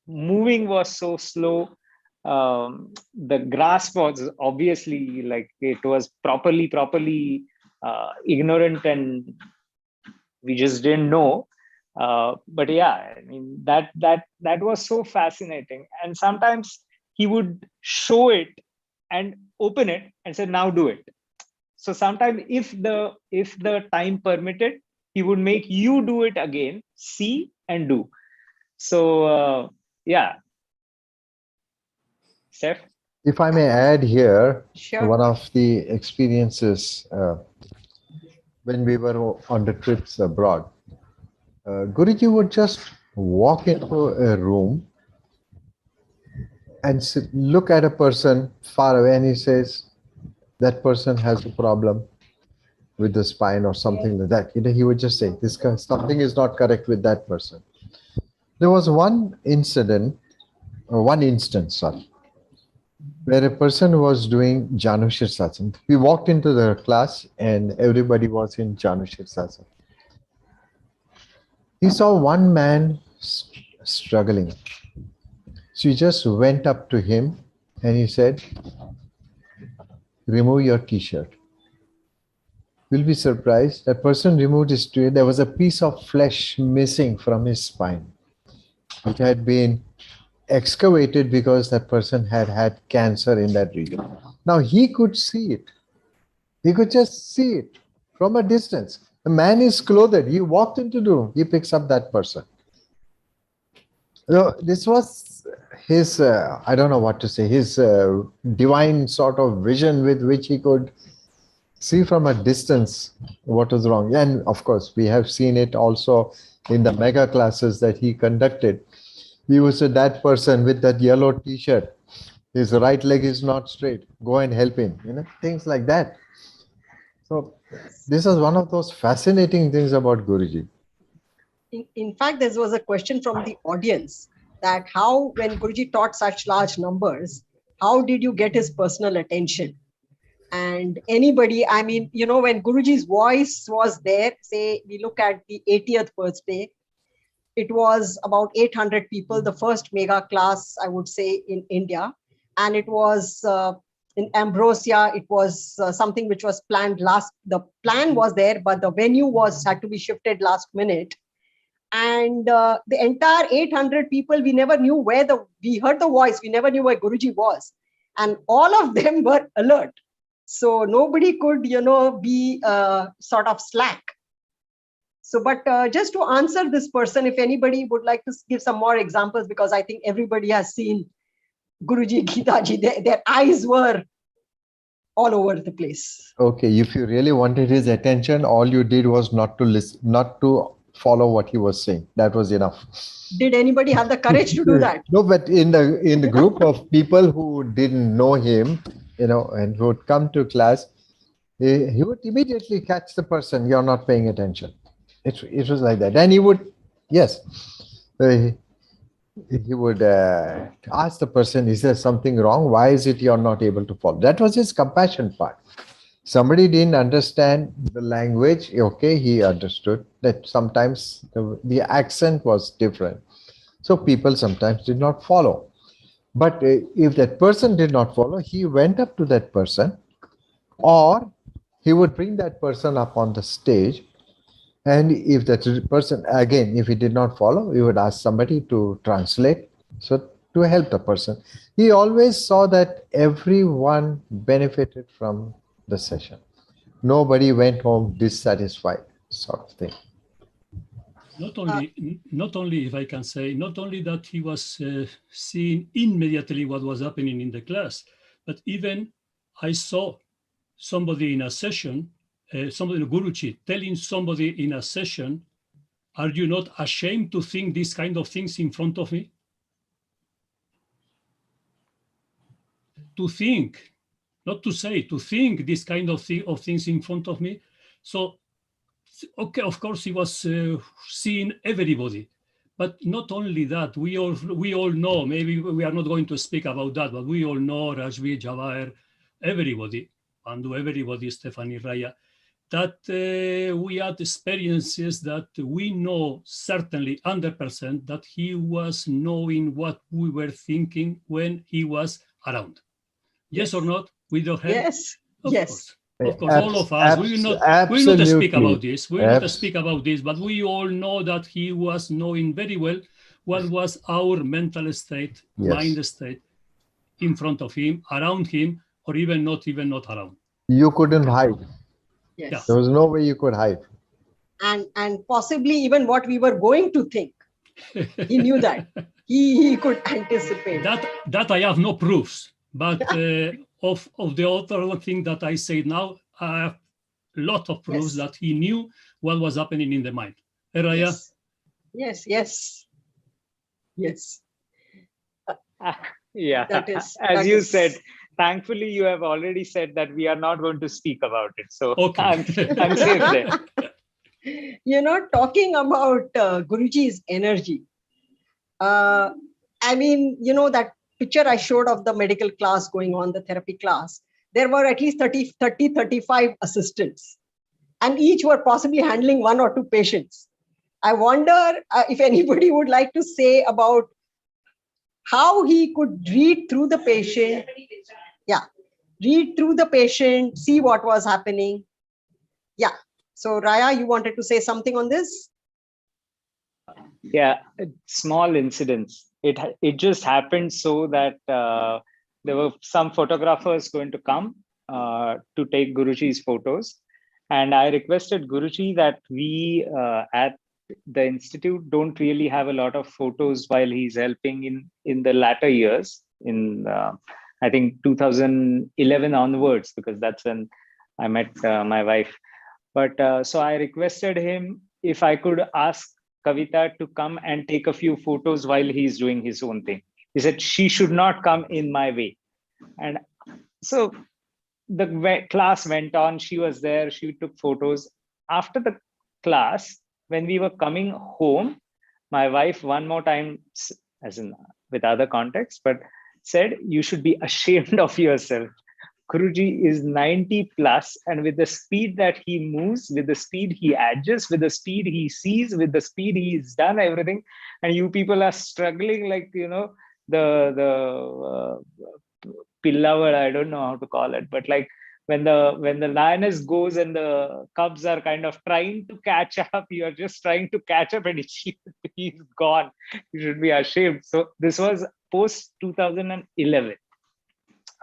Moving was so slow. The grasp was obviously like it was properly ignorant, and we just didn't know. But yeah, I mean that was so fascinating. And sometimes he would show it and open it and say, now do it. So sometimes if the time permitted, he would make you do it again, see and do. So, yeah. Steph? If I may add here, Sure. one of the experiences when we were on the trips abroad, Guruji would just walk into a room and look at a person far away, and he says, that person has a problem with the spine or something like that. He would just say, this guy, something is not correct with that person. There was one instance, sorry, where a person was doing Janu Shirsasana. We walked into the class and everybody was in Janu Shirsasana. He saw one man struggling. So he just went up to him and he said, remove your t-shirt. You'll be surprised. That person removed his t-shirt. There was a piece of flesh missing from his spine, which had been excavated because that person had had cancer in that region. Now he could see it. He could just see it from a distance. The man is clothed. He walked into the room. He picks up that person. This was his, I don't know what to say, his divine sort of vision with which he could see from a distance what was wrong. And of course, we have seen it also in the mega classes that he conducted. He was that person with that yellow t-shirt. His right leg is not straight. Go and help him. Things like that. So this is one of those fascinating things about Guruji. In fact, there was a question from the audience that how, when Guruji taught such large numbers, how did you get his personal attention? And anybody, I mean, when Guruji's voice was there, say we look at the 80th birthday, it was about 800 people, the first mega class, I would say, in India. And it was in Ambrosia. It was something which was planned the plan was there, but the venue had to be shifted last minute. And the entire 800 people, we never knew we heard the voice, we never knew where Guruji was. And all of them were alert. So nobody could, be sort of slack. So, but just to answer this person, if anybody would like to give some more examples, because I think everybody has seen Guruji, Gitaji, their eyes were all over the place. Okay, if you really wanted his attention, all you did was not to listen, not to follow what he was saying. That was enough. Did anybody have the courage to do that? No, but in the group of people who didn't know him, and who would come to class, he would immediately catch the person. You're not paying attention. It was like that. And he would, yes, he would ask the person, is there something wrong? Why is it you're not able to follow? That was his compassion part. Somebody didn't understand the language. Okay, he understood that sometimes the accent was different. So people sometimes did not follow. But if that person did not follow, he went up to that person, or he would bring that person up on the stage. And if that person, again, if he did not follow, he would ask somebody to translate, so to help the person. He always saw that everyone benefited from the session. Nobody went home dissatisfied, sort of thing. Not only, if I can say, not only that he was seeing immediately what was happening in the class, but even I saw somebody in a session, somebody, Guruji, telling somebody in a session, are you not ashamed to think these kind of things in front of me? To think, not to say, to think this kind of things in front of me. So, okay, of course, he was seeing everybody. But not only that, we all know, maybe we are not going to speak about that, but we all know Rajvi, Jawahar, everybody, Pandu, everybody, Stephanie, Raya, that we had experiences that we know certainly 100% that he was knowing what we were thinking when he was around. Yes or not? With your head? Yes. Of Yes. course. Of course, all of us, we will not speak about this. We will not speak about this, but we all know that he was knowing very well what was our mental state, mind state in front of him, around him, or even not around. You couldn't hide. Yes. Yeah. There was no way you could hide. And possibly even what we were going to think. He knew that. He could anticipate. That I have no proofs, but of the other thing that I say now, I have a lot of proofs that he knew what was happening in the mind. Raya? Yes. Yes. Yeah, As you said, thankfully you have already said that we are not going to speak about it. So okay. I'm safe there. Talking about Guruji's energy. I mean, that picture I showed of the medical class going on, the therapy class, there were at least 35 assistants, and each were possibly handling 1 or 2 patients. I wonder if anybody would like to say about how he could read through the patient. Yeah, read through the patient, see what was happening. Yeah. So Raya, you wanted to say something on this? Yeah, small incidents. It just happened so that there were some photographers going to come to take Guruji's photos. And I requested Guruji that we at the institute don't really have a lot of photos while he's helping in the latter years, in I think 2011 onwards, because that's when I met my wife. But so I requested him if I could ask Kavita to come and take a few photos while he's doing his own thing. He said she should not come in my way. And so the class went on. She was there. She took photos. After the class, when we were coming home, my wife one more time, as in with other contexts, but said, you should be ashamed of yourself. Guruji is 90 plus, and with the speed that he moves, with the speed he adjusts, with the speed he sees, with the speed he's done everything, and you people are struggling like, the pillavar, I don't know how to call it, but like when the lioness goes and the cubs are kind of trying to catch up, you are just trying to catch up, and he's gone. You should be ashamed. So this was post 2011.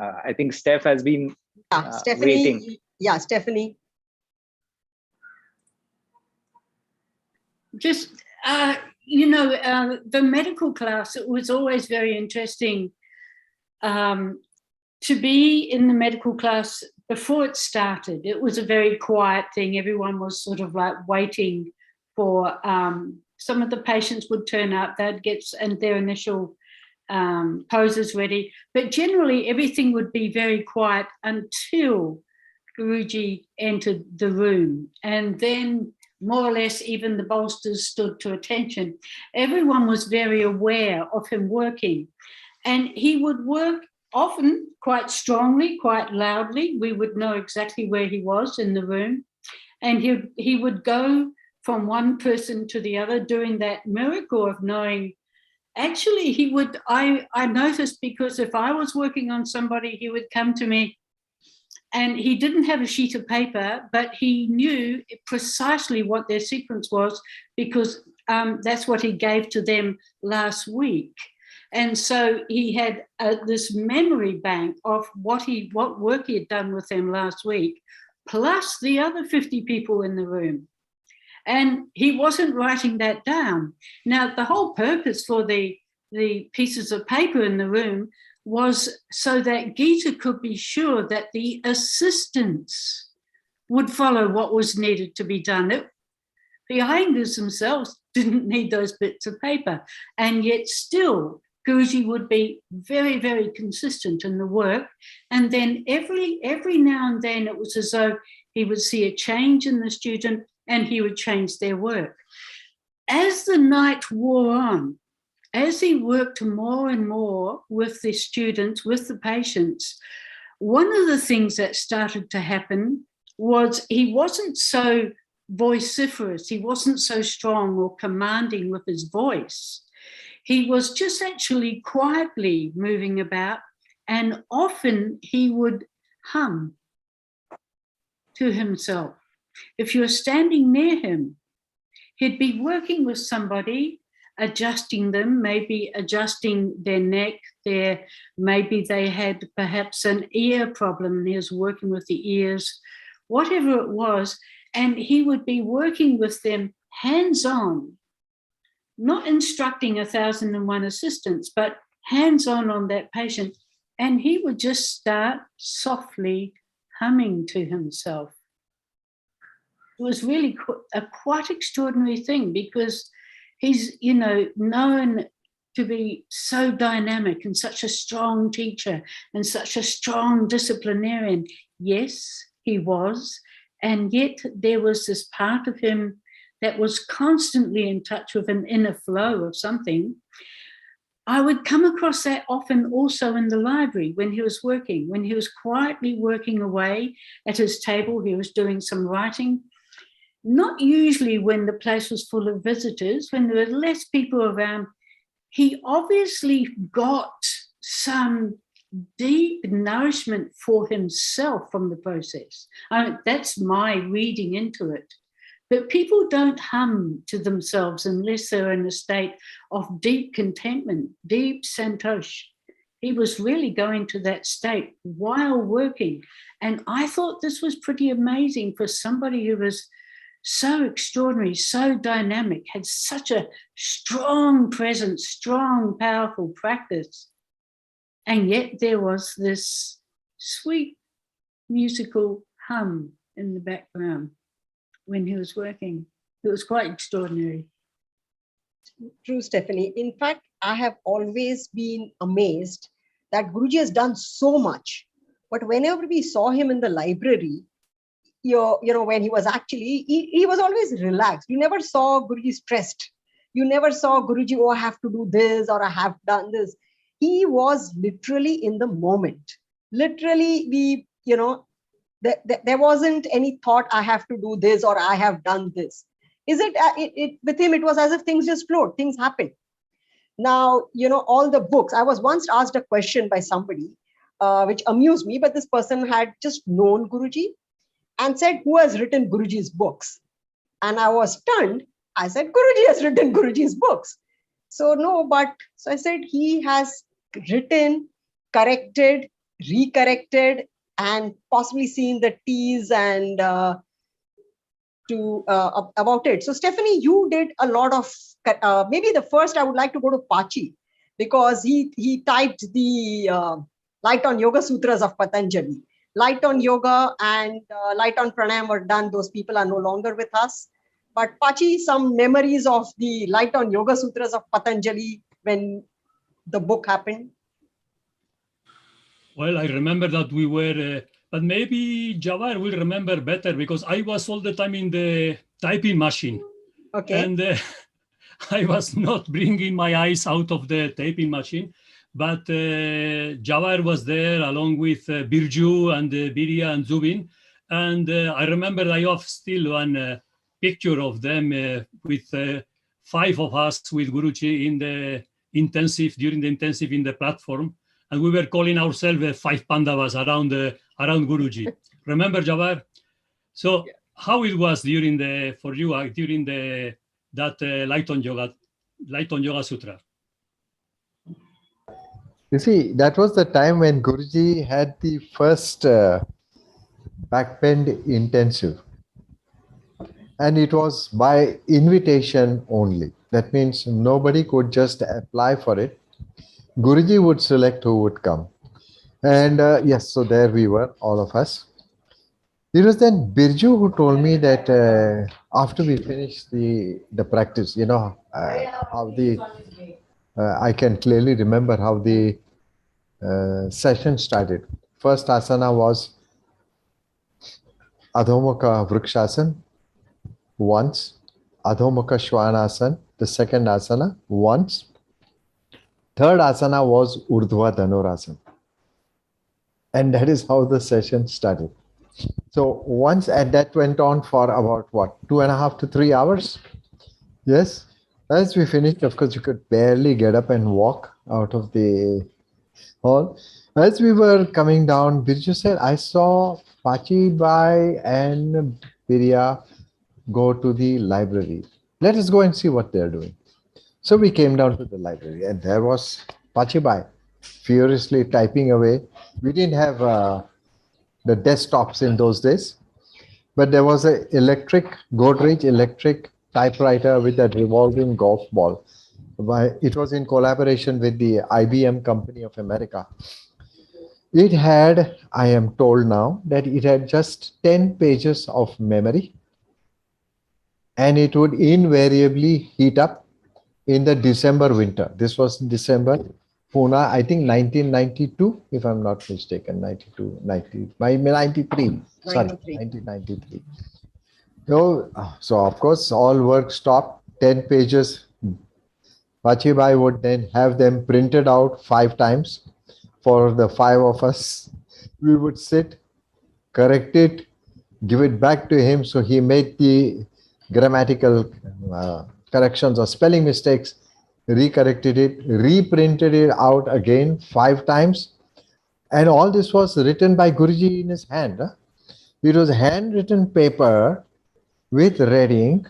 I think Steph has been waiting. Yeah, Stephanie. Just, the medical class, it was always very interesting to be in the medical class before it started. It was a very quiet thing. Everyone was sort of like waiting for some of the patients would turn up, they'd get and their initial poses ready, but generally everything would be very quiet until Guruji entered the room, and then more or less even the bolsters stood to attention. Everyone was very aware of him working, and he would work often quite strongly, quite loudly. We would know exactly where he was in the room, and he would go from one person to the other, doing that miracle of knowing. Actually, he would, I noticed, because if I was working on somebody, he would come to me and he didn't have a sheet of paper, but he knew precisely what their sequence was, because that's what he gave to them last week. And so he had this memory bank of what work he had done with them last week, plus the other 50 people in the room. And he wasn't writing that down. Now, the whole purpose for the pieces of paper in the room was so that Gita could be sure that the assistants would follow what was needed to be done. The Iyengar themselves didn't need those bits of paper. And yet still, Guruji would be very, very consistent in the work. And then every now and then it was as though he would see a change in the student and he would change their work. As the night wore on, as he worked more and more with the students, with the patients, one of the things that started to happen was he wasn't so vociferous, he wasn't so strong or commanding with his voice. He was just actually quietly moving about, and often he would hum to himself. If you're standing near him, he'd be working with somebody, adjusting them, maybe adjusting their neck, maybe they had perhaps an ear problem and he was working with the ears, whatever it was, and he would be working with them hands-on not instructing 1,001 assistants, but hands-on that patient. And he would just start softly humming to himself. It was really a quite extraordinary thing, because he's, you know, known to be so dynamic and such a strong teacher and such a strong disciplinarian. Yes, he was. And yet there was this part of him that was constantly in touch with an inner flow of something. I would come across that often also in the library when he was working, when he was quietly working away at his table, he was doing some writing. Not usually when the place was full of visitors, when there were less people around. He obviously got some deep nourishment for himself from the process. That's my reading into it. But people don't hum to themselves unless they're in a state of deep contentment, deep santosh. He was really going to that state while working. And I thought this was pretty amazing for somebody who was so extraordinary, so dynamic, had such a strong presence, strong, powerful practice. And yet there was this sweet musical hum in the background when he was working. It was quite extraordinary. True, Stephanie. In fact, I have always been amazed that Guruji has done so much. But whenever we saw him in the library, you know, when he was actually, he was always relaxed. You never saw Guruji stressed. You never saw Guruji, oh, I have to do this or I have done this. He was literally in the moment. Literally, there wasn't any thought, I have to do this or I have done this. With him, it was as if things just flowed, things happened. Now, you know, all the books, I was once asked a question by somebody, which amused me, but this person had just known Guruji and said, who has written Guruji's books? And I was stunned. I said, Guruji has written Guruji's books. So I said, he has written, corrected, recorrected, and possibly seen the T's and about it. So Stephanie, you did a lot of, maybe the first I would like to go to Pachi, because he typed the Light on Yoga Sutras of Patanjali. Light on Yoga and Light on Pranayam were done. Those people are no longer with us. But Pachi, some memories of the Light on Yoga Sutras of Patanjali when the book happened? Well, I remember that we were, but maybe Jawahar will remember better, because I was all the time in the typing machine. Okay. And I was not bringing my eyes out of the typing machine. But Jawahar was there along with Birju and Birya and Zubin. And I remember I have still one picture of them with 5 of us with Guruji in the intensive, during the intensive in the platform. And we were calling ourselves 5 Pandavas around Guruji. Remember, Jawahar? So how it was during that Light on Yoga Sutra? You see, that was the time when Guruji had the first backbend intensive. And it was by invitation only. That means nobody could just apply for it. Guruji would select who would come. And yes, so there we were, all of us. It was then Birju who told me that after we finished the practice, you know, how the I can clearly remember how the session started. First asana was Adhomukha Vrikshasana once, Adhomukha Shwanasana, the second asana once. Third asana was Urdhva Dhanurasana. And that is how the session started. So once, and that went on for about what, 2.5 to 3 hours? Yes. As we finished, of course, you could barely get up and walk out of the hall. As we were coming down, Birju said, I saw Pachi Bai and Birya go to the library. Let us go and see what they're doing. So we came down to the library, and there was Pachi Bai furiously typing away. We didn't have the desktops in those days, but there was a Godrej electric typewriter with that revolving golf ball. It was in collaboration with the IBM Company of America. It had, I am told now, that it had just 10 pages of memory, and it would invariably heat up in the December winter. This was December, Pune, I think 1992, if I'm not mistaken, 92, 90, 93, sorry, 1993. So of course, all work stopped, 10 pages. Pachibai would then have them printed out 5 times for the 5 of us. We would sit, correct it, give it back to him. So he made the grammatical corrections or spelling mistakes, recorrected it, reprinted it out again 5 times. And all this was written by Guruji in his hand. It was handwritten paper with red ink,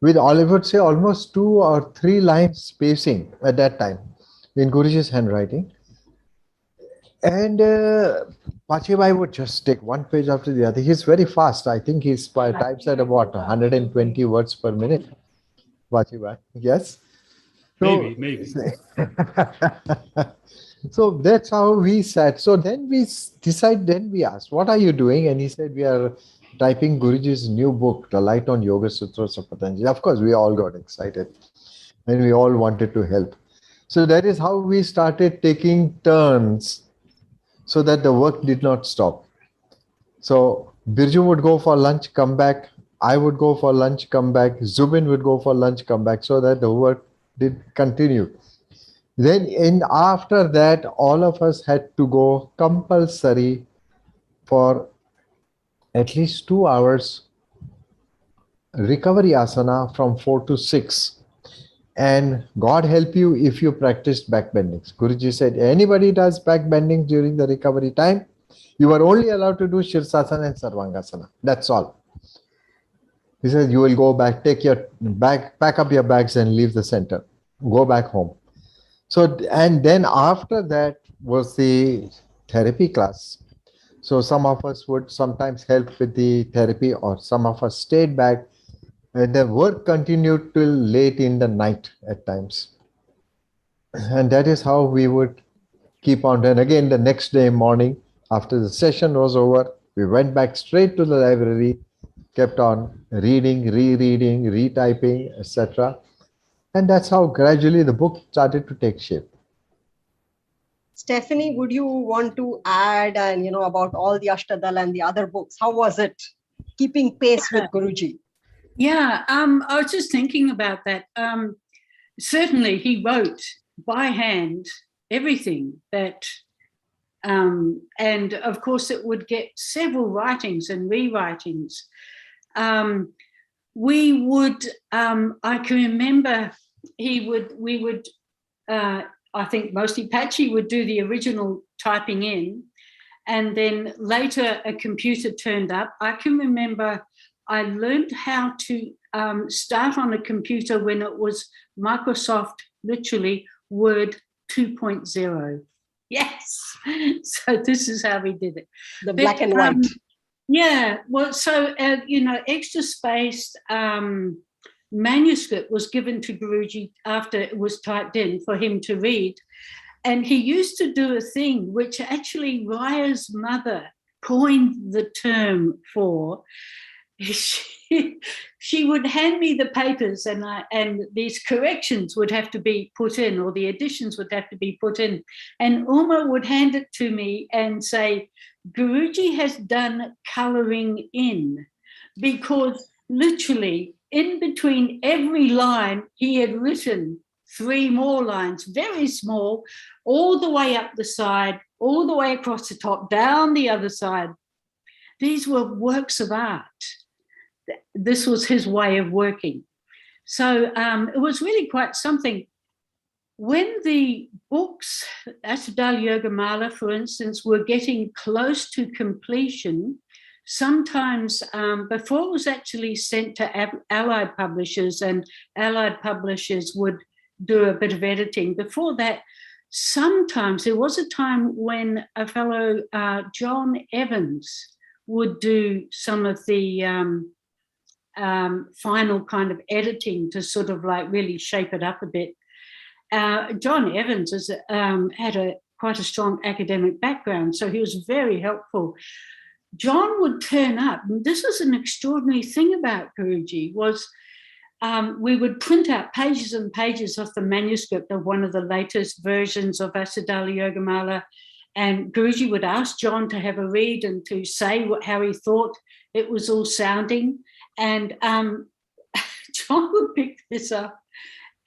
with all, I would say, almost 2 or 3 lines spacing at that time in Guruji's handwriting. And Pachibai would just take one page after the other. He's very fast. I think he's types at about 120 words per minute. Pachibai, yes? So, Maybe. So that's how we sat. So then we asked, what are you doing? And he said, we are typing Guruji's new book, The Light on Yoga Sutras of Patanjali. Of course, we all got excited and we all wanted to help. So that is how we started taking turns so that the work did not stop. So Birju would go for lunch, come back. I would go for lunch, come back. Zubin would go for lunch, come back, so that the work did continue. Then after that, all of us had to go compulsory for at least 2 hours recovery asana from 4 to 6. And God help you if you practiced back bendings. Guruji said, anybody does back bending during the recovery time, you are only allowed to do Shirsasana and Sarvangasana. That's all. He said, you will go back, take your bag, pack up your bags and leave the center. Go back home. So, and then after that was the therapy class. So some of us would sometimes help with the therapy, or some of us stayed back, and the work continued till late in the night at times. And that is how we would keep on. And again, the next day morning, after the session was over, we went back straight to the library, kept on reading, rereading, retyping, etc. And that's how gradually the book started to take shape. Stephanie, would you want to add and about all the Ashtadal and the other books? How was it keeping pace with Guruji? Yeah, I was just thinking about that. Certainly, he wrote by hand everything that, and of course, it would get several writings and rewritings. We would, I can remember, we would. I think mostly Patchy would do the original typing in, and then later a computer turned up. I can remember I learned how to start on a computer when it was Microsoft, literally Word 2.0. Yes. So this is how we did it. The black and white. Yeah. Well, so, extra spaced manuscript was given to Guruji after it was typed in for him to read. And he used to do a thing which actually Raya's mother coined the term for. She would hand me the papers, and these corrections would have to be put in, or the additions would have to be put in. And Uma would hand it to me and say, Guruji has done colouring in, because literally in between every line, he had written 3 more lines, very small, all the way up the side, all the way across the top, down the other side. These were works of art. This was his way of working. So it was really quite something. When the books, Ashdal Yoga Mala, for instance, were getting close to completion, sometimes before it was actually sent to Allied publishers, and Allied publishers would do a bit of editing. Before that, sometimes there was a time when a fellow, John Evans, would do some of the final kind of editing to sort of like really shape it up a bit. John Evans had quite a strong academic background, so he was very helpful. John would turn up, and this is an extraordinary thing about Guruji, was we would print out pages and pages of the manuscript of one of the latest versions of Vasudhala Yogamala, and Guruji would ask John to have a read and to say how he thought it was all sounding, and John would pick this up,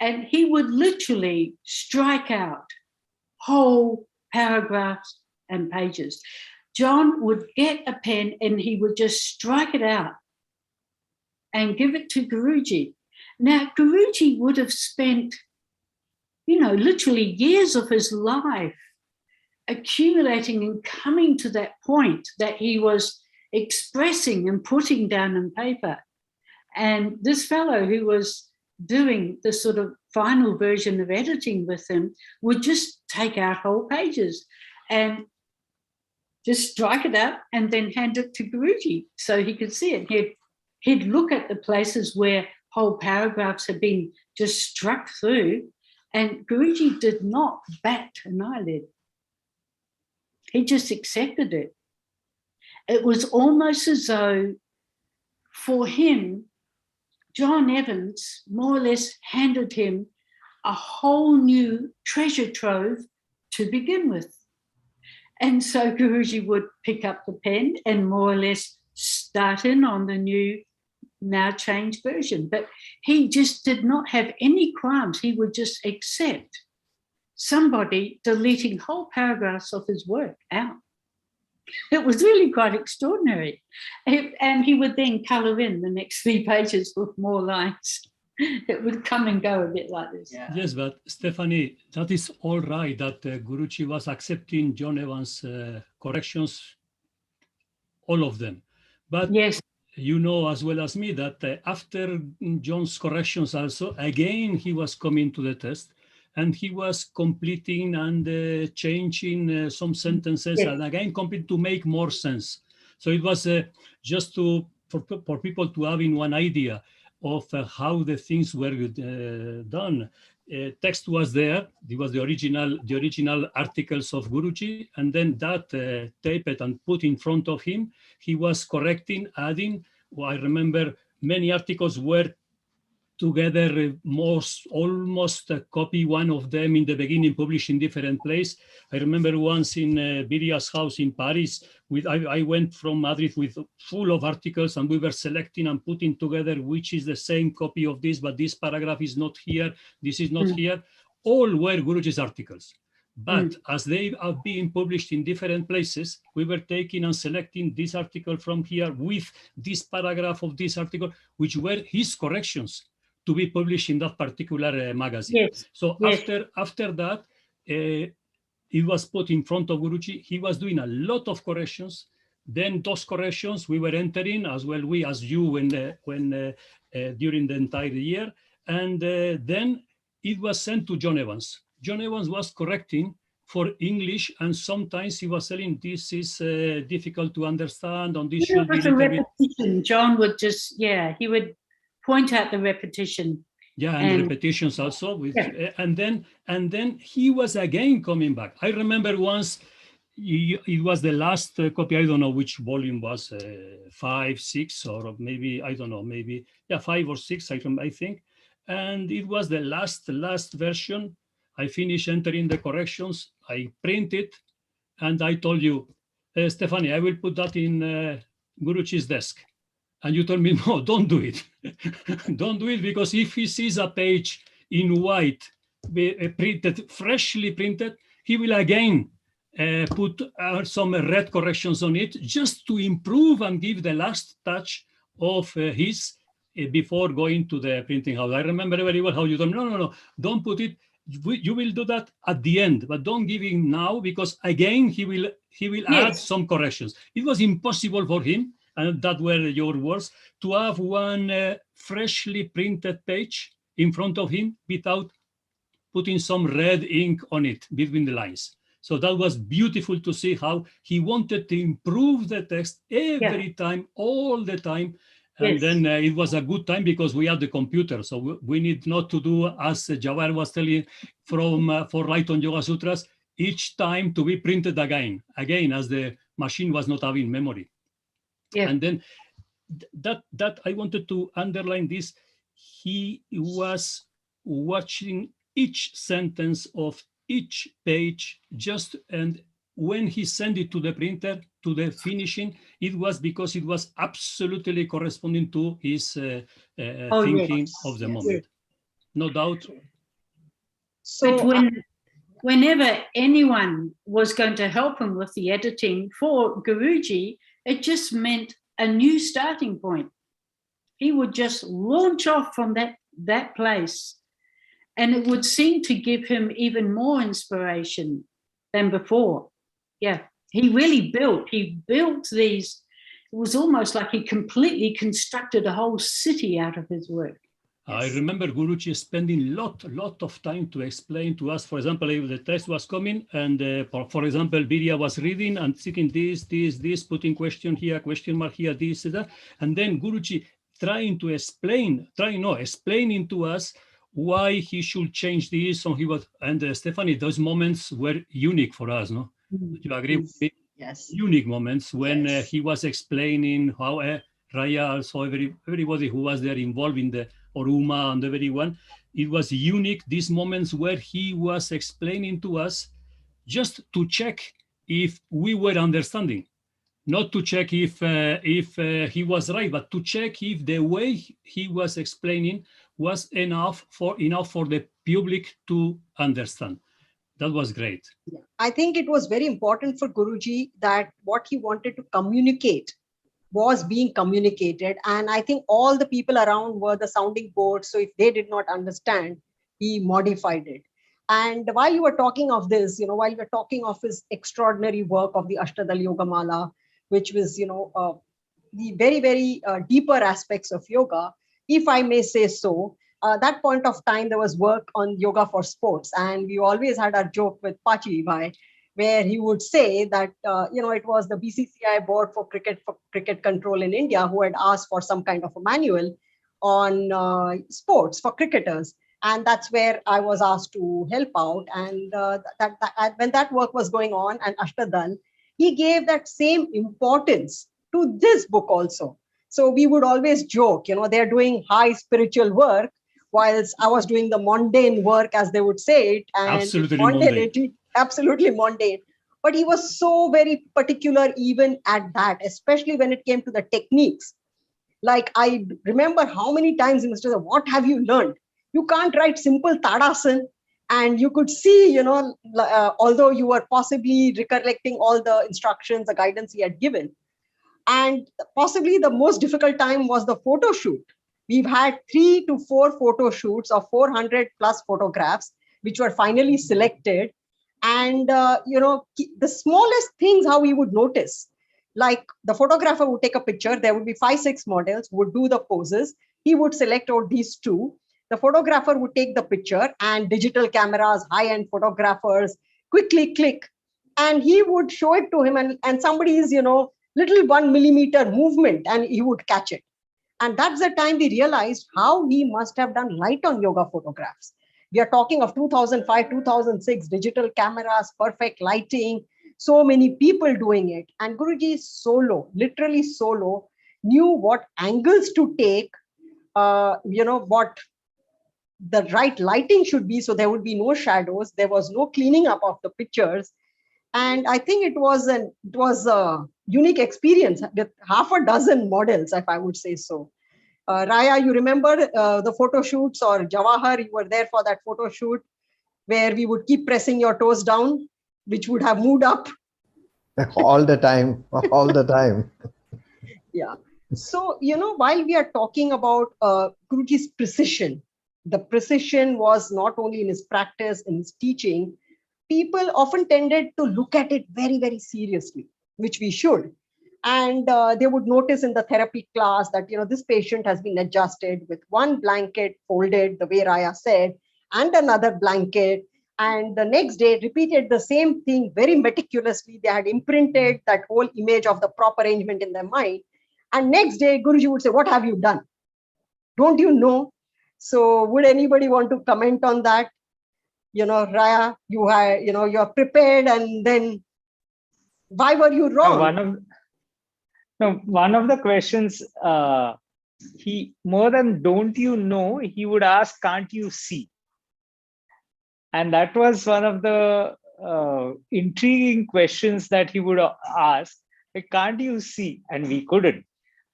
and he would literally strike out whole paragraphs and pages. John would get a pen and he would just strike it out and give it to Guruji. Now, Guruji would have spent, literally years of his life accumulating and coming to that point that he was expressing and putting down on paper. And this fellow who was doing the sort of final version of editing with him would just take out whole pages and just strike it out and then hand it to Guruji so he could see it. He'd look at the places where whole paragraphs had been just struck through, and Guruji did not bat an eyelid. He just accepted it. It was almost as though for him, John Evans more or less handed him a whole new treasure trove to begin with. And so Guruji would pick up the pen and more or less start in on the new, now changed version. But he just did not have any qualms. He would just accept somebody deleting whole paragraphs of his work out. It was really quite extraordinary. And he would then colour in the next 3 pages with more lines. It would come and go a bit like this. Yeah. Yes, but Stephanie, that is all right that Guruji was accepting John Evans' corrections, all of them. But yes, you know as well as me that after John's corrections also, again, he was coming to the test and he was completing and changing some sentences and again completing to make more sense. So it was just for people to have in one idea of how the things were done. Text was there. It was the original articles of Guruji, and then that taped and put in front of him. He was correcting, adding. Well, I remember many articles were together, almost a copy, one of them in the beginning published in different place. I remember once in Viria's house in Paris, I went from Madrid with full of articles and we were selecting and putting together which is the same copy of this, but this paragraph is not here, this is not here. All were Guruji's articles. But as they are being published in different places, we were taking and selecting this article from here with this paragraph of this article, which were his corrections to be published in that particular magazine. Yes. So after that, it was put in front of Guruji. He was doing a lot of corrections. Then those corrections we were entering as well, we as you when during the entire year. And then it was sent to John Evans. John Evans was correcting for English, and sometimes he was saying this is difficult to understand, and this should be a repetition. John would just, he would point out the repetition. Yeah, and repetitions also. And then he was again coming back. I remember once, it was the last copy, I don't know which volume was, 5, 6, or maybe, I don't know, maybe, 5 or 6, I think. And it was the last version. I finished entering the corrections, I printed, and I told you, Stephanie, I will put that in Guruji's desk. And you told me, no, don't do it. Don't do it, because if he sees a page in white, printed, freshly printed, he will again put some red corrections on it just to improve and give the last touch of his before going to the printing house. I remember very well how you told me, no, don't put it. You will do that at the end, but don't give him now, because again he will add some corrections. It was impossible for him, and that were your words, to have one freshly printed page in front of him without putting some red ink on it between the lines. So that was beautiful to see how he wanted to improve the text every time, all the time. And Yes. then it was a good time because we had the computer. So we need not to do, as Jawahar was telling, from for Light on Yoga Sutras, each time to be printed again, as the machine was not having memory. Yeah. And then that I wanted to underline this. He was watching each sentence of each page and when he sent it to the printer, to the finishing, it was because it was absolutely corresponding to his Oh, thinking yes. of the Yes. moment. No doubt. So But whenever anyone was going to help him with the editing for Guruji, it just meant a new starting point. He would just launch off from that place, and it would seem to give him even more inspiration than before. Yeah, he built these. It was almost like he completely constructed a whole city out of his work. I remember Guruji spending lot of time to explain to us, for example, if the test was coming and for example, Vidya was reading and seeking this, putting question here, question mark here, this, that, and then Guruji explaining to us why he should change this. So he was, and Stephanie, those moments were unique for us, no? You agree with me? yes. Unique moments when Yes. he was explaining how Raya, also everybody who was there involved in the Oruma and everyone, it was unique, these moments where he was explaining to us just to check if we were understanding, not to check if he was right, but to check if the way he was explaining was enough for the public to understand. That was great. I think it was very important for Guruji that what he wanted to communicate was being communicated. And I think all the people around were the sounding board. So if they did not understand, he modified it. And while you were talking of this, while you were talking of his extraordinary work of the Ashtadal Yoga Mala, which was, the very, very deeper aspects of yoga, if I may say so, that point of time, there was work on yoga for sports. And we always had our joke with Pachi Bhai, where he would say that, it was the BCCI board for cricket control in India who had asked for some kind of a manual on sports for cricketers. And that's where I was asked to help out. And when that work was going on, and Ashtadal, he gave that same importance to this book also. So we would always joke, they're doing high spiritual work, whilst I was doing the mundane work, as they would say it. And Absolutely mundanity, absolutely mundane. But he was so very particular even at that, especially when it came to the techniques. Like I remember how many times he must have said, what have you learned? You can't write simple tadasan. And you could see, although you were possibly recollecting all the instructions, the guidance he had given. And possibly the most difficult time was the photo shoot. We've had 3 to 4 photo shoots of 400 plus photographs, which were finally selected. And, the smallest things, how we would notice, like the photographer would take a picture, there would be 5-6 models, would do the poses. He would select out these 2. The photographer would take the picture, and digital cameras, high-end photographers quickly click, and he would show it to him, and somebody's, little 1 millimeter movement, and he would catch it. And that's the time we realized how he must have done light on yoga photographs. We are talking of 2005, 2006, digital cameras, perfect lighting, so many people doing it. And Guruji solo, literally solo, knew what angles to take, what the right lighting should be, so there would be no shadows. There was no cleaning up of the pictures. And I think it was a unique experience with half a dozen models, if I would say so. Raya, you remember the photo shoots, or Jawahar, you were there for that photo shoot where we would keep pressing your toes down, which would have moved up. All the time, all the time. Yeah. So, while we are talking about Guruji's precision, the precision was not only in his practice, in his teaching. People often tended to look at it very, very seriously, which we should. And they would notice in the therapy class that, this patient has been adjusted with one blanket folded, the way Raya said, and another blanket. And the next day repeated the same thing very meticulously. They had imprinted that whole image of the proper arrangement in their mind. And next day, Guruji would say, what have you done? Don't you know? So would anybody want to comment on that? Raya, you're prepared, and then why were you wrong? One of the questions, he, more than don't you know, he would ask, can't you see? And that was one of the intriguing questions that he would ask, like, can't you see? And we couldn't.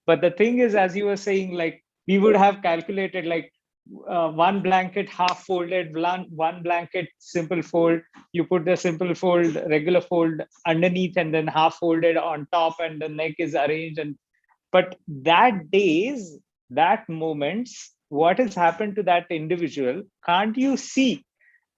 But the thing is, as you were saying, like, we would have calculated, like, one blanket half folded, one blanket simple fold, you put the simple fold, regular fold underneath, and then half folded on top, and the neck is arranged. But that moments, what has happened to that individual, can't you see?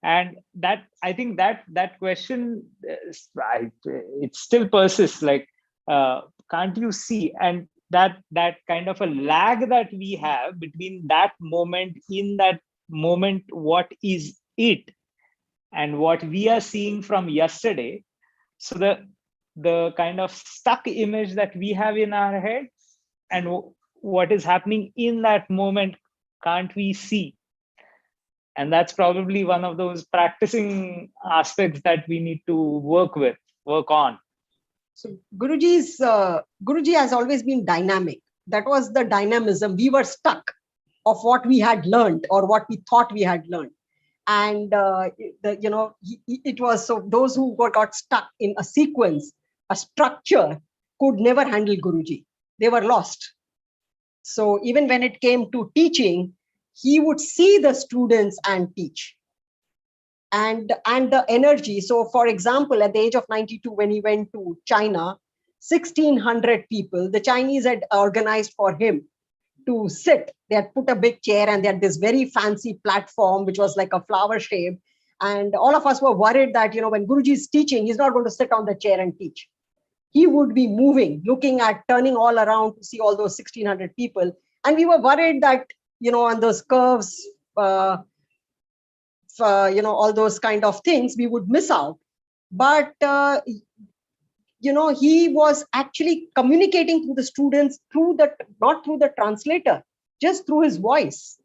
And that, I think that question, it still persists, like, can't you see? And that kind of a lag that we have between that moment, in that moment, what is it, and what we are seeing from yesterday. So the kind of stuck image that we have in our head, and what is happening in that moment, can't we see? And that's probably one of those practicing aspects that we need to work on. So Guruji has always been dynamic. That was the dynamism. We were stuck of what we had learned, or what we thought we had learned. And it was, so those who got stuck in a sequence, a structure, could never handle Guruji. They were lost. So even when it came to teaching, he would see the students and teach. And the energy. So for example, at the age of 92, when he went to China, 1,600 people, the Chinese had organized for him to sit. They had put a big chair, and they had this very fancy platform, which was like a flower shape. And all of us were worried that, when Guruji is teaching, he's not going to sit on the chair and teach. He would be moving, turning all around to see all those 1,600 people. And we were worried that, on those curves, all those kind of things, we would miss out. But, he was actually communicating to the students not through the translator, just through his voice.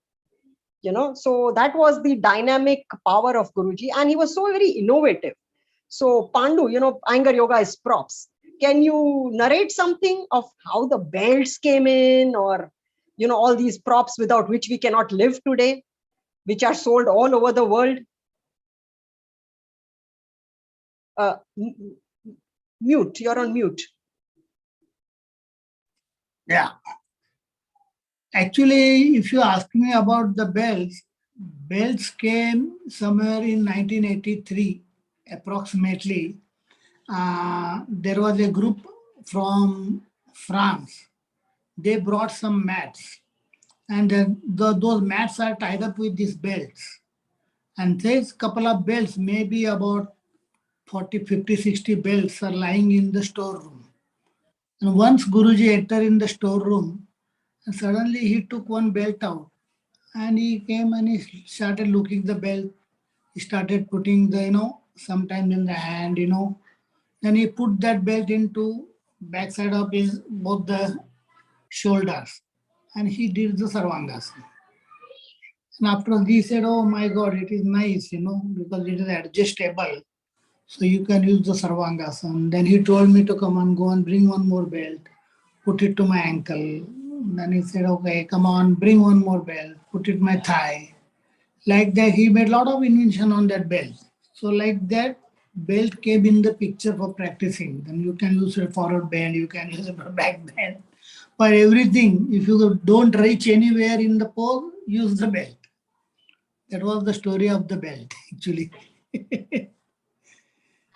So that was the dynamic power of Guruji. And he was so very innovative. So Pandu, Iyengar Yoga is props. Can you narrate something of how the belts came in, or, all these props without which we cannot live today, which are sold all over the world? Mute, you're on mute. Yeah. Actually, if you ask me about the belts came somewhere in 1983, approximately. There was a group from France. They brought some mats, and those mats are tied up with these belts. And there's a couple of belts, maybe about 40, 50, 60 belts are lying in the storeroom. And once Guruji entered in the storeroom, and suddenly he took one belt out, and he came and he started looking the belt. He started putting the, sometimes in the hand, Then he put that belt into backside of his both the shoulders, and he did the Sarvangasana. And after he said, "Oh my God, it is nice, because it is adjustable, so you can use the Sarvangasana." Then he told me to come on, go and bring one more belt, put it to my ankle. Then he said, "Okay, come on, bring one more belt, put it my thigh." Like that, he made a lot of invention on that belt. So like that, belt came in the picture for practicing. Then you can use a forward bend, you can use a back bend. For everything, if you don't reach anywhere in the pose, use the belt. That was the story of the belt, actually.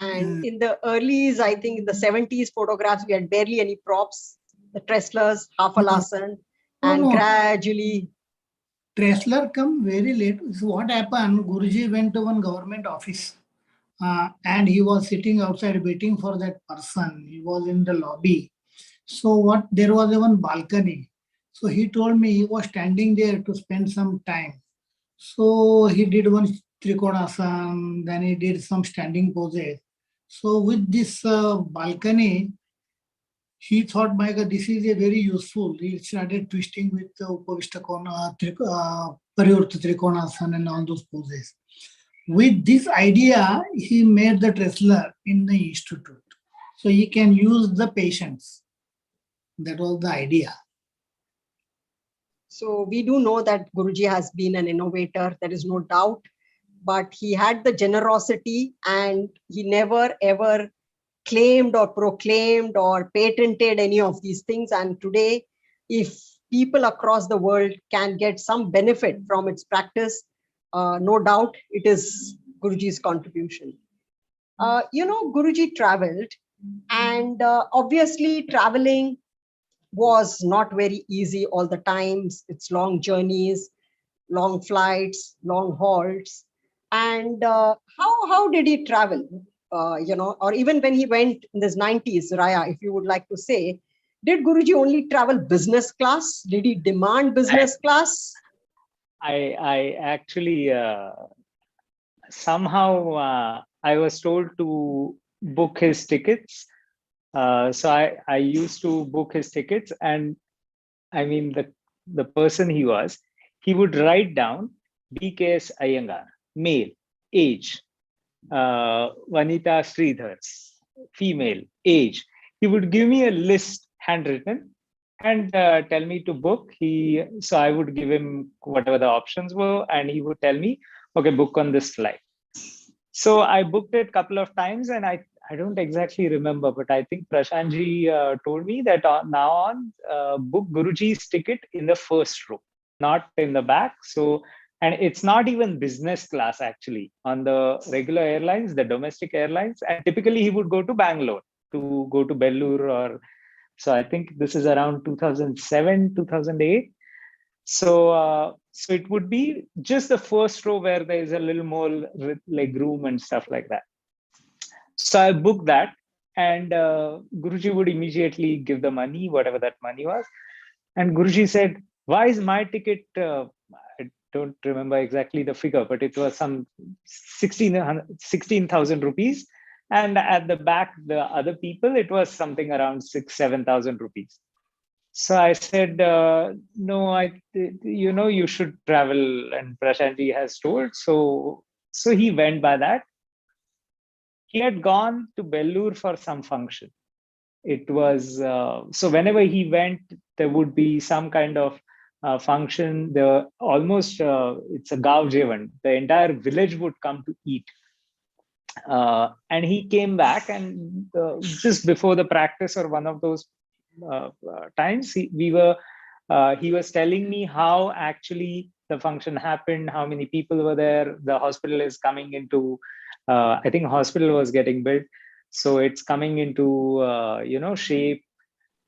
And in the earlys, I think in the 70s photographs, we had barely any props, the Trestlers, Hafalasan, and gradually. Tressler come very late. So what happened, Guruji went to one government office, and he was sitting outside waiting for that person. He was in the lobby. So there was one balcony. So he told me he was standing there to spend some time. So he did one Trikonasana, then he did some standing poses. So with this balcony, he thought, my God, this is a very useful. He started twisting with the Upavishta Kona, Parivarta Trikonasana and all those poses. With this idea, he made the wrestler in the institute. So he can use the patients. That was the idea. So we do know that Guruji has been an innovator, there is no doubt, but he had the generosity and he never ever claimed or proclaimed or patented any of these things. And today, if people across the world can get some benefit from its practice, no doubt it is Guruji's contribution. Guruji traveled, and obviously traveling was not very easy all the times. It's long journeys, long flights, long hauls. And how did he travel? Or even when he went in his 90s, Raya, if you would like to say, did Guruji only travel business class? Did he demand business class? I actually somehow I was told to book his tickets. So I used to book his tickets, and I mean the person he would write down BKS Iyengar, male, age, Vanita Sridhar, female, age. He would give me a list handwritten and tell me to book. So I would give him whatever the options were, and he would tell me, okay, book on this flight. So I booked it a couple of times, and I don't exactly remember, but I think Prashantji told me that now on, book Guruji's ticket in the first row, not in the back. So, and it's not even business class actually on the regular airlines, the domestic airlines. And typically he would go to Bangalore to go to Bellur, or so I think this is around 2007, 2008. So it would be just the first row where there is a little more like room and stuff like that. So I booked that, and Guruji would immediately give the money, whatever that money was. And Guruji said, why is my ticket, I don't remember exactly the figure, but it was some 16,000 rupees. And at the back, the other people, it was something around 7,000 rupees. So I said, no, you should travel, and Prashantji has told. So he went by that. He had gone to Bellur for some function. It was, so whenever he went, there would be some kind of function. It's a Gav Jevan. The entire village would come to eat. And he came back, and just before the practice or one of those times, he was telling me how actually the function happened, how many people were there. The hospital is coming into, I think hospital was getting built, so it's coming into shape.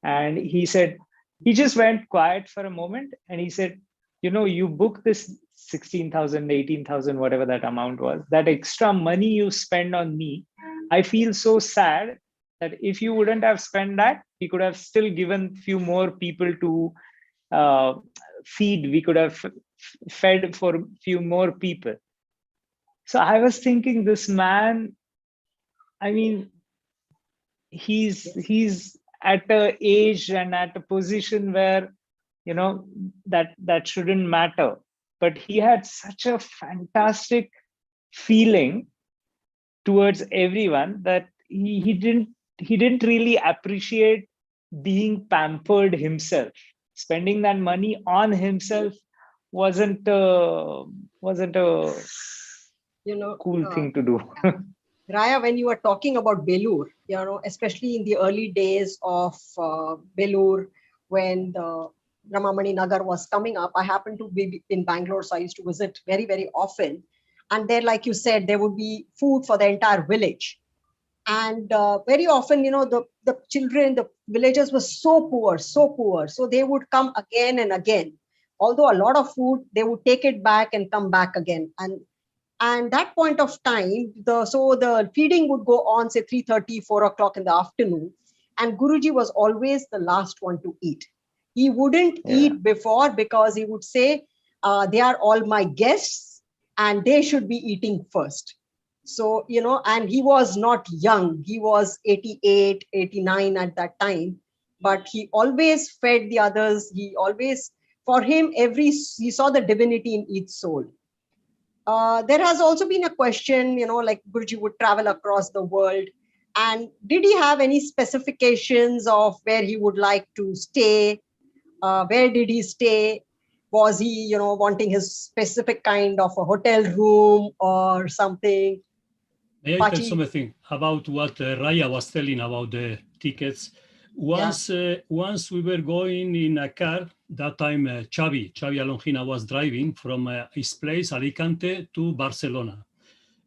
And he said, he just went quiet for a moment, and he said, you booked this 16,000, 18,000, whatever that amount was, that extra money you spend on me. I feel so sad that if you wouldn't have spent that, we could have still given few more people to feed. We could have fed for few more people. So I was thinking, this man, I mean, he's at an age and at a position where, that shouldn't matter. But he had such a fantastic feeling towards everyone that he didn't really appreciate being pampered himself. Spending that money on himself wasn't a cool thing to do. Raya, when you were talking about Bellur, especially in the early days of Bellur, when the Ramamani Nagar was coming up, I happened to be in Bangalore, so I used to visit very, very often. And there, like you said, there would be food for the entire village. And very often, the children, the villagers were so poor. So they would come again and again. Although a lot of food, they would take it back and come back again. And that point of time, the feeding would go on, say 3:30, 4 o'clock in the afternoon. And Guruji was always the last one to eat. He wouldn't eat before, because he would say, they are all my guests and they should be eating first. So, and he was not young. He was 88, 89 at that time. but he always fed the others. He always, for him, he saw the divinity in each soul. There has also been a question, like Guruji would travel across the world. And did he have any specifications of where he would like to stay? Where did he stay? Was he, wanting his specific kind of a hotel room or something? May I tell Pachi? something about what Raya was telling about the tickets? Once we were going in a car, that time Xavi Alongina was driving from his place, Alicante, to Barcelona.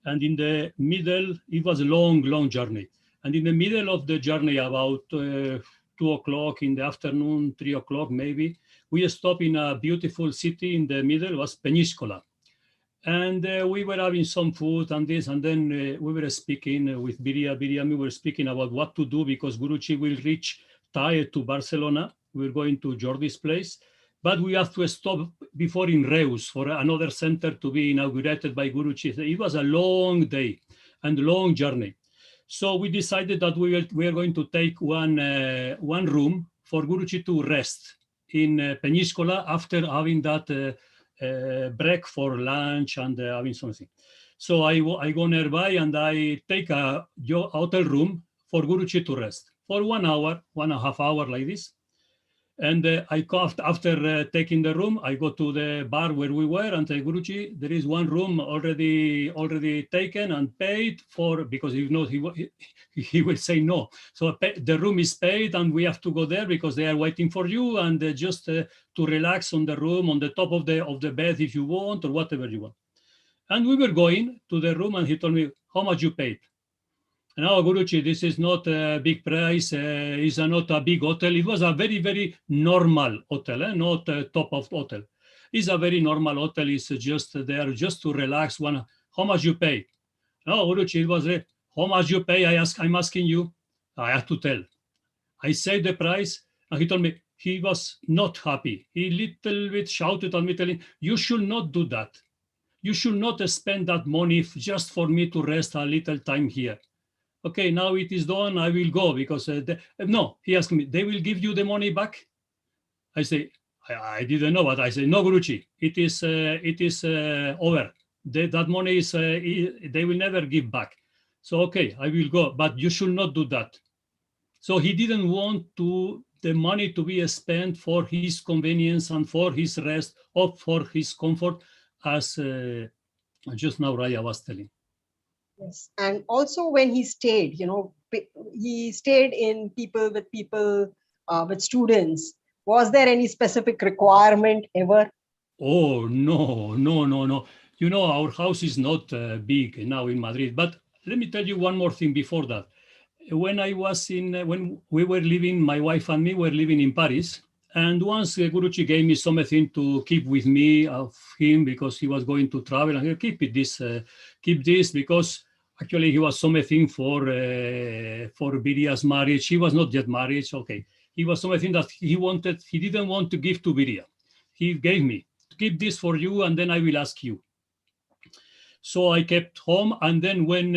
And in the middle, it was a long journey. And in the middle of the journey, about 2 o'clock in the afternoon, 3 o'clock maybe, we stopped in a beautiful city in the middle, was Peñíscola. And we were having some food and this, and then we were speaking with Biria. We were speaking about what to do because Guruji will reach tired to Barcelona. We're going to Jordi's place, but we have to stop before in Reus for another center to be inaugurated by Guruji. It was a long day and long journey. So we decided that we are going to take one room for Guruji to rest in Peñíscola after having that break for lunch and having something. So I go nearby and I take a hotel room for Guruji to rest for 1 hour, 1.5 hours like this. And I go after taking the room, I go to the bar where we were and say, Guruji, there is one room already taken and paid for, because if not, he will say no. So the room is paid and we have to go there because they are waiting for you and just to relax on the room, on the top of the bed if you want or whatever you want. And we were going to the room and he told me, how much you paid? No, Guruji, this is not a big price. It's not a big hotel. It was a very normal hotel, not a top of hotel. It's a very normal hotel. It's just there just to relax. How much you pay? No, Guruji, it was how much you pay? I'm asking you. I have to tell. I said the price, and he told me he was not happy. He little bit shouted at me, telling, "You should not do that. You should not spend that money just for me to rest a little time here." Okay, now it is done, I will go because, no, he asked me, they will give you the money back? I say, I didn't know, but I say, no, Guruji, it is over. That money is, they will never give back. So, okay, I will go, but you should not do that. So he didn't want the money to be spent for his convenience and for his rest or for his comfort, as just now Raya was telling. Yes, and also when he stayed, he stayed in with students. Was there any specific requirement ever? Oh, no. Our house is not big now in Madrid, but let me tell you one more thing before that. When we were living, my wife and me were living in Paris, and once Guruji gave me something to keep with me of him because he was going to travel, and keep this because actually he was something for Biria's marriage. He was not yet married. Okay, he was something that he didn't want to give to Biria. He gave me, keep this for you, and then I will ask you. So I kept home, and then when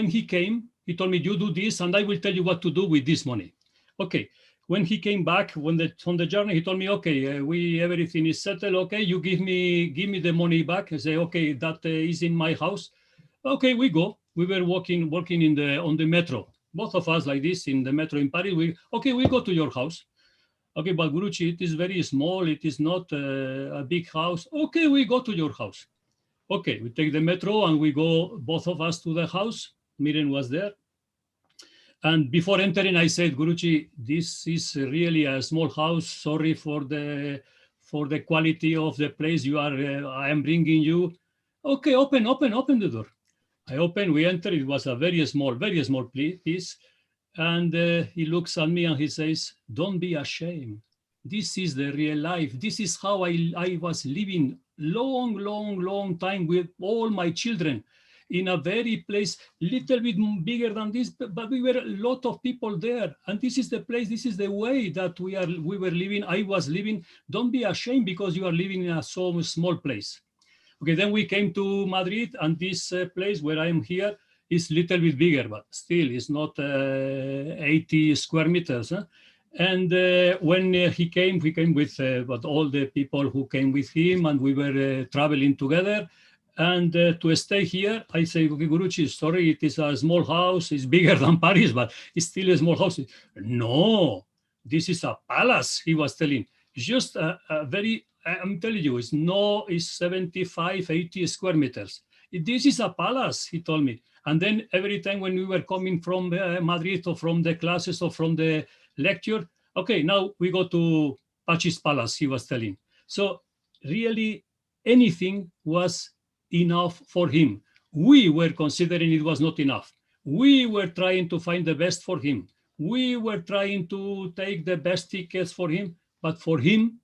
he came, he told me, you do this, and I will tell you what to do with this money. Okay. When he came back, on the journey, he told me, okay, everything is settled. Okay, you give me the money back. I say, okay, that is in my house. Okay, we go. We were working on the metro. Both of us like this in the metro in Paris. We go to your house. Okay, but Guruji, it is very small. It is not a big house. Okay, we go to your house. Okay, we take the metro and we go, both of us, to the house. Miren was there. And before entering, I said, Guruji, this is really a small house. Sorry for the quality of the place I am bringing you. Okay, open the door. I open, we enter. It was a very small piece. And he looks at me and he says, don't be ashamed. This is the real life. This is how I was living long time with all my children in a very place, little bit bigger than this, but we were a lot of people there. And this is the place, this is the way that we were living, I was living. Don't be ashamed because you are living in a so small place. Okay, then we came to Madrid, and this place where I am here, It's a little bit bigger, but still it's not 80 square meters. Huh? And when he came with but all the people who came with him, and we were traveling together. And to stay here, I say, okay, Guruji, sorry, it is a small house. It's bigger than Paris, but it's still a small house. No, this is a palace, he was telling. It's just a very, I'm telling you, it's 75, 80 square meters. This is a palace, he told me. And then every time when we were coming from Madrid or from the classes or from the lecture, okay, now we go to Pachi's palace, he was telling. So really anything was enough for him. We were considering it was not enough. We were trying to find the best for him. We were trying to take the best tickets for him, but for him,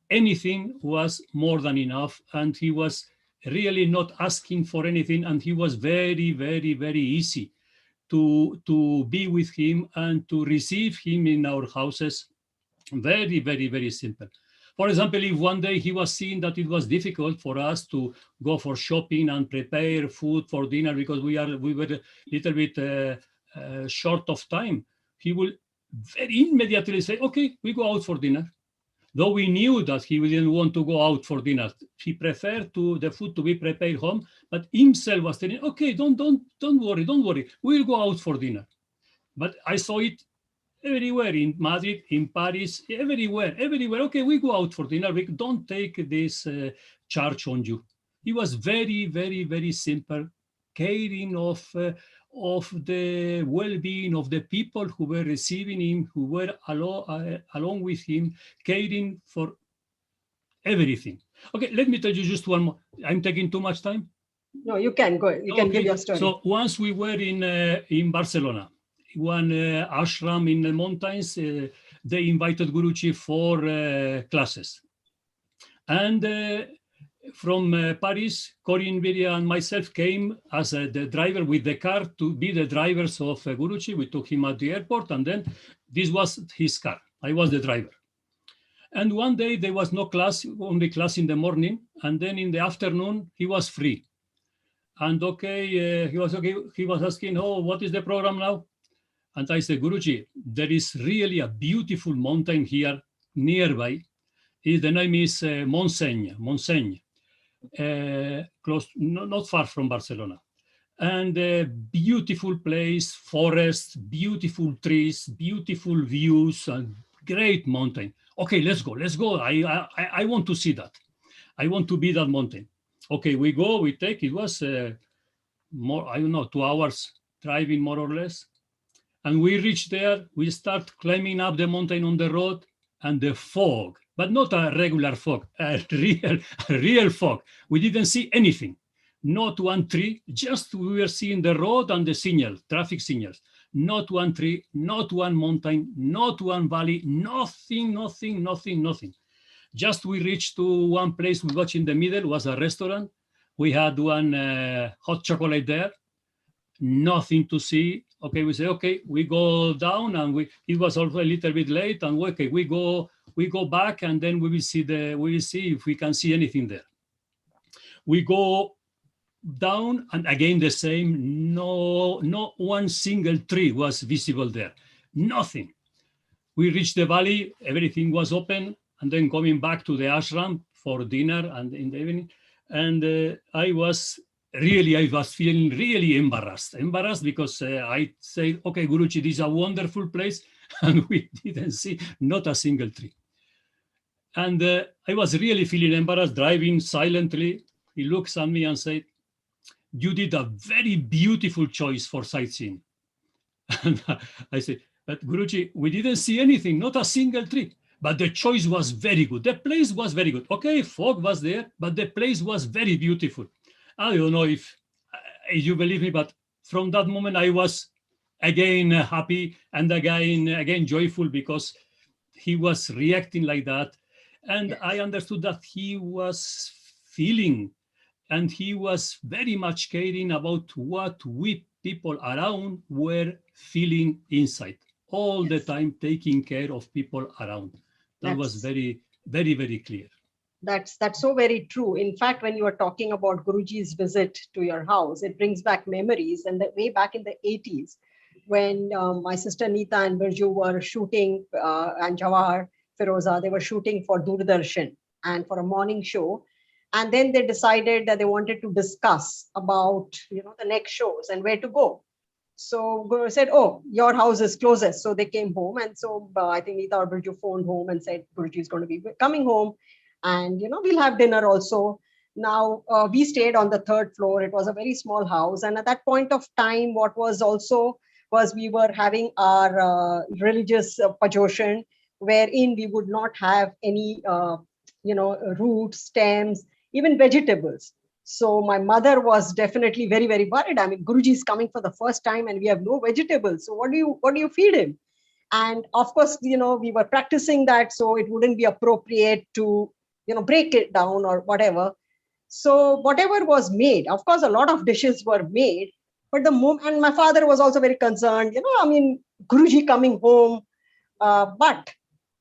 anything was more than enough, and he was really not asking for anything, and he was very, very, very easy to be with him and to receive him in our houses. Very, very, very simple. For example, if one day he was seeing that it was difficult for us to go for shopping and prepare food for dinner because we were a little bit short of time, he will very immediately say, okay, we go out for dinner. Though we knew that he didn't want to go out for dinner, he preferred the food to be prepared home, but himself was telling, okay, don't worry, we'll go out for dinner. But I saw it everywhere, in Madrid, in Paris, everywhere. Okay, we go out for dinner. We don't take this charge on you. He was very, very, very simple, caring of the well-being of the people who were receiving him, who were along with him, caring for everything. Okay, let me tell you just one more. I'm taking too much time. No, you can go. You can give your story. So once we were in Barcelona, one ashram in the mountains, they invited Guruji for classes. And from Paris, Corinne, Viria, and myself came as the driver with the car to be the drivers of Guruji. We took him at the airport, and then this was his car. I was the driver. And one day there was no class, only class in the morning, and then in the afternoon he was free. And okay, he was okay. He was asking, oh, what is the program now? And I said, Guruji, there is really a beautiful mountain here nearby. The name is Montseny, close, not far from Barcelona. And a beautiful place, forests, beautiful trees, beautiful views, and great mountain. Okay, let's go. I want to see that. I want to be that mountain. Okay, we go, we take, it was more, I don't know, 2 hours driving more or less. And we reach there, we start climbing up the mountain on the road, and the fog, but not a regular fog, a real fog. We didn't see anything, not one tree, just we were seeing the road and the signal, traffic signals. Not one tree, not one mountain, not one valley, nothing. Just we reached to one place we watched in the middle, was a restaurant. We had one hot chocolate there, nothing to see. Okay, we say, okay, we go down, and it was also a little bit late, and okay, we go back, and then we will see if we can see anything there. We go down, and again the same, no one single tree was visible there, nothing. We reached the valley, everything was open, and then coming back to the ashram for dinner and in the evening, and I was feeling really embarrassed because I said, okay, Guruji, this is a wonderful place, and we didn't see not a single tree. And I was really feeling embarrassed, driving silently. He looks at me and said, you did a very beautiful choice for sightseeing. And I said, but Guruji, we didn't see anything, not a single tree. But the choice was very good. The place was very good. Okay, fog was there, but the place was very beautiful. I don't know if you believe me, but from that moment I was again happy and again joyful because he was reacting like that. And yes. I understood that he was feeling and he was very much caring about what we people around were feeling inside, all yes. the time taking care of people around. That was very, very, very clear. That's so very true. In fact, when you are talking about Guruji's visit to your house, it brings back memories. And way back in the 80s, when my sister Neeta and Birju were shooting, and Jawahar, Firoza, they were shooting for Doordarshan and for a morning show. And then they decided that they wanted to discuss about, the next shows and where to go. So Guru said, "Oh, your house is closest." So they came home. And so I think Neeta or Birju phoned home and said, "Guruji is going to be coming home. And, we'll have dinner also." Now, we stayed on the third floor. It was a very small house. And at that point of time, what was also was we were having our religious pajoshan, wherein we would not have any, roots, stems, even vegetables. So my mother was definitely very, very worried. I mean, Guruji is coming for the first time and we have no vegetables. So what do you feed him? And of course, we were practicing that, so it wouldn't be appropriate to, break it down or whatever. So whatever was made, of course, a lot of dishes were made, but and my father was also very concerned, Guruji coming home. But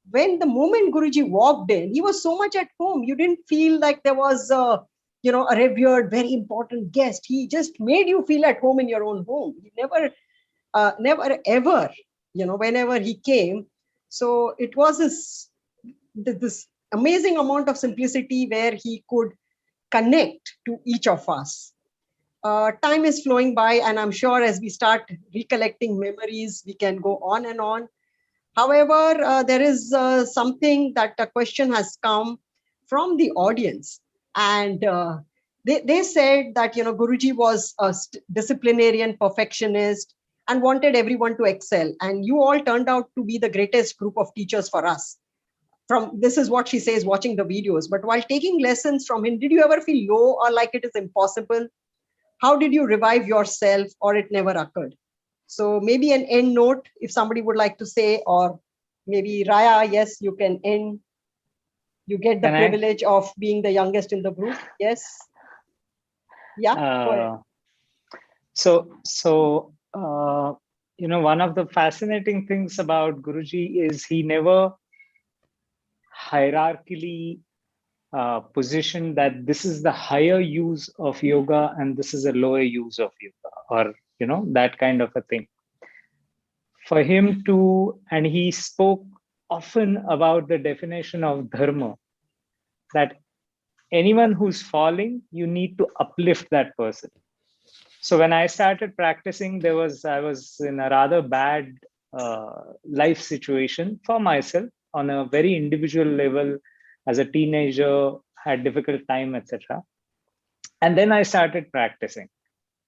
when the moment Guruji walked in, he was so much at home. You didn't feel like there was a revered, very important guest. He just made you feel at home in your own home. He never ever, whenever he came. So it was this amazing amount of simplicity where he could connect to each of us. Time is flowing by, and I'm sure as we start recollecting memories, we can go on and on. However, there is something that a question has come from the audience, and they said that Guruji was a disciplinarian perfectionist and wanted everyone to excel, and you all turned out to be the greatest group of teachers for us. This is what she says watching the videos. But while taking lessons from him, did you ever feel low or like it is impossible? How did you revive yourself, or it never occurred? So maybe an end note, if somebody would like to say, or maybe Raya, yes, you can end. You get the privilege of being the youngest in the group. Yes. Yeah. Go ahead. So one of the fascinating things about Guruji is he never hierarchically positioned that this is the higher use of yoga and this is a lower use of yoga, or that kind of a thing. For him to, and he spoke often about the definition of dharma, that anyone who's falling, you need to uplift that person. So when I started practicing, I was in a rather bad life situation for myself on a very individual level. As a teenager, had difficult time, etc. And then I started practicing.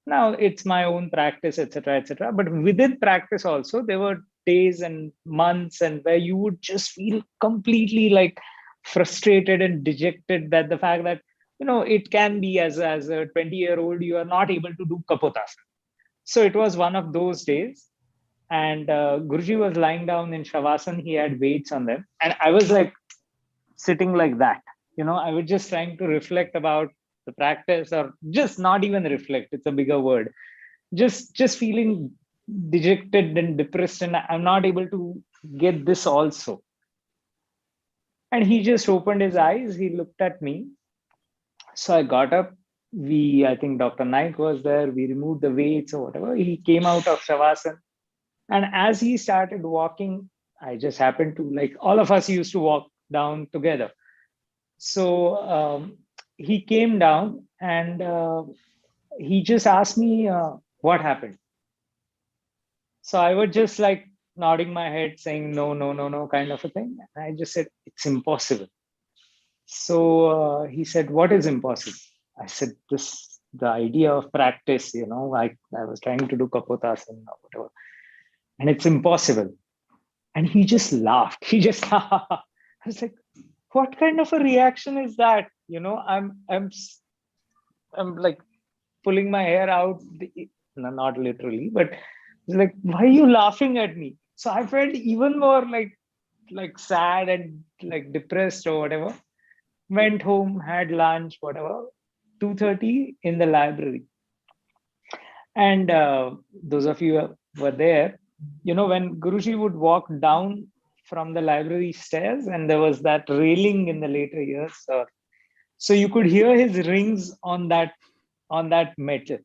Now it's my own practice, etc., etc. But within practice also, there were days and months and where you would just feel completely like frustrated and dejected that the fact that it can be as a 20-year-old, you are not able to do kapotasana. So it was one of those days, and Guruji was lying down in Shavasana. He had weights on them, and I was like sitting like that. I was just trying to reflect about the practice, or just not even reflect. It's a bigger word. Just feeling dejected and depressed, and I'm not able to get this also. And he just opened his eyes. He looked at me. So I got up. I think Dr. Naik was there. We removed the weights or whatever. He came out of Shavasana. And as he started walking, I just happened to, like, all of us used to walk down together. So he came down and he just asked me what happened. So I was just like nodding my head saying, no, kind of a thing. And I just said, it's impossible. So he said, what is impossible? I said, the idea of practice, I was trying to do kapotasana or whatever, and it's impossible. And he just laughed. He just, I was like, what kind of a reaction is that? I'm like pulling my hair out, no, not literally, but it's like, why are you laughing at me? So I felt even more like sad and like depressed or whatever. Went home, had lunch, whatever, 2:30 in the library. And those of you who were there, when Guruji would walk down from the library stairs, and there was that railing in the later years, or So you could hear his rings on that metal.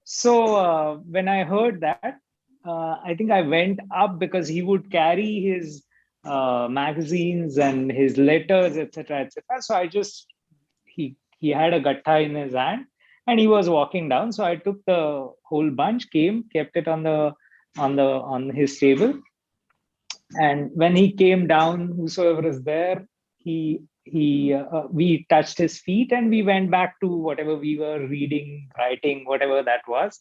So when I heard that, I think I went up because he would carry his magazines and his letters, etc., etc. So I just he had a gatta in his hand and he was walking down. So I took the whole bunch, came, kept it on his table, and when he came down, whosoever is there, we touched his feet and we went back to whatever we were reading, writing, whatever that was.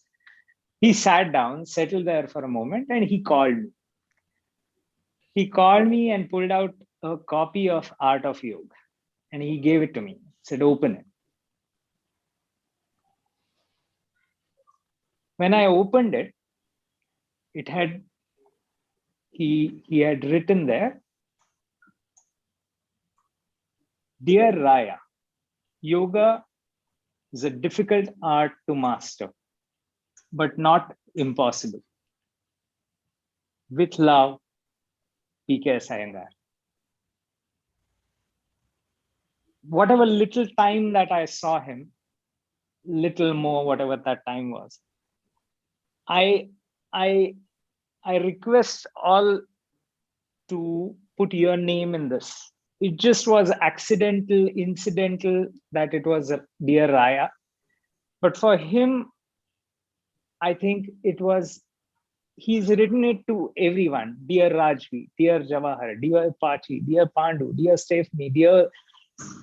He sat down, settled there for a moment, and he called me. He called me and pulled out a copy of Art of Yoga, and he gave it to me. Said, "Open it." When I opened it, it had he had written there, "Dear Raya, yoga is a difficult art to master, but not impossible. With love, P.K. Iyengar." Whatever little time that I saw him, little more, whatever that time was, I request all to put your name in this. It just was accidental, incidental that it was a Dear Raya. But for him, I think it was, he's written it to everyone. Dear Rajvi, dear Jawahar, dear Pachi, dear Pandu, dear Stephanie, dear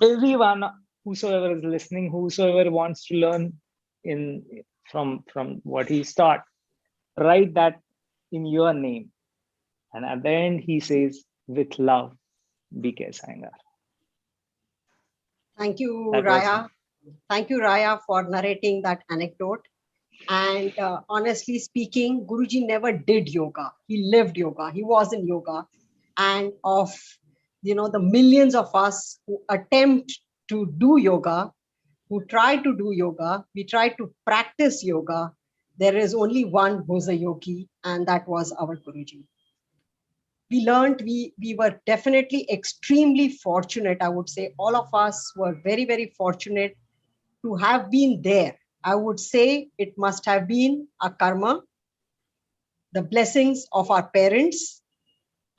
everyone, whosoever is listening, whosoever wants to learn from what he's taught, write that in your name. And at the end, he says, "With love, B.K. Iyengar." Thank you, That was Raya. Thank you, Raya, for narrating that anecdote. And honestly speaking, Guruji never did yoga. He lived yoga. He was in yoga. And of the millions of us who attempt to do yoga, who try to do yoga, we try to practice yoga, there is only one who's a yogi, and that was our Guruji. We learned, we were definitely extremely fortunate. I would say all of us were very, very fortunate to have been there. I would say it must have been a karma, the blessings of our parents,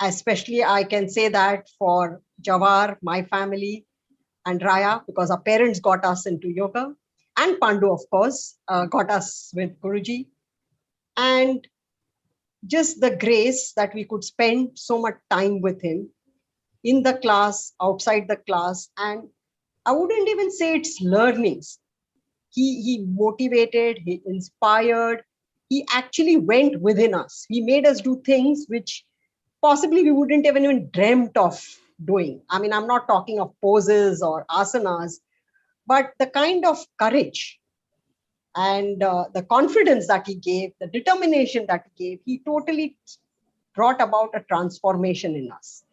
especially I can say that for Jawahar, my family, and Raya, because our parents got us into yoga, and Pandu, of course, got us with Guruji. And just the grace that we could spend so much time with him in the class, outside the class. And I wouldn't even say it's learnings. He motivated, he inspired, he actually went within us. He made us do things which possibly we wouldn't have even dreamt of doing. I mean, I'm not talking of poses or asanas, but the kind of courage and the confidence that he gave, the determination that he gave, he totally brought about a transformation in us.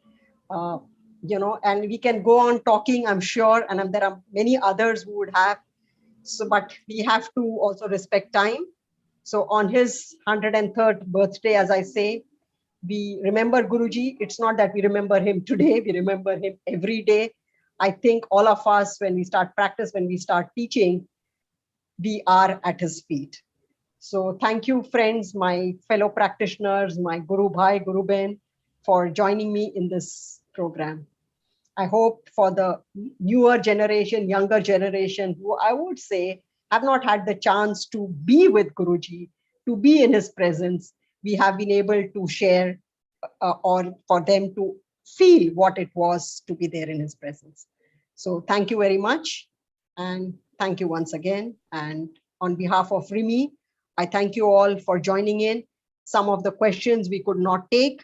And we can go on talking, I'm sure, and there are many others who would have. So, but we have to also respect time. So on his 103rd birthday, as I say, we remember Guruji. It's not that we remember him today, we remember him every day. I think all of us, when we start practice, when we start teaching, we are at his feet. So thank you, friends, my fellow practitioners, my Guru Bhai, Guru Ben, for joining me in this program. I hope for the newer generation, younger generation, who I would say have not had the chance to be with Guruji, to be in his presence, we have been able to share or for them to feel what it was to be there in his presence. So thank you very much. And thank you once again. And on behalf of Rimi, I thank you all for joining in. Some of the questions we could not take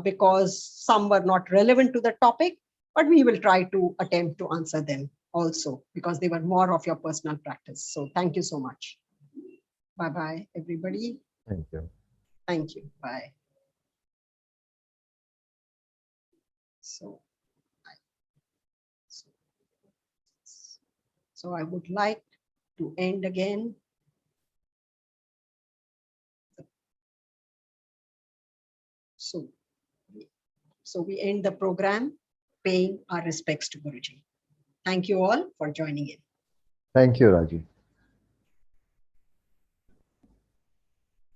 because some were not relevant to the topic, but we will try to attempt to answer them also because they were more of your personal practice. So thank you so much. Bye-bye, everybody. Thank you. Thank you. Bye. So I would like to end again. So we end the program paying our respects to Guruji. Thank you all for joining in. Thank you, Raji.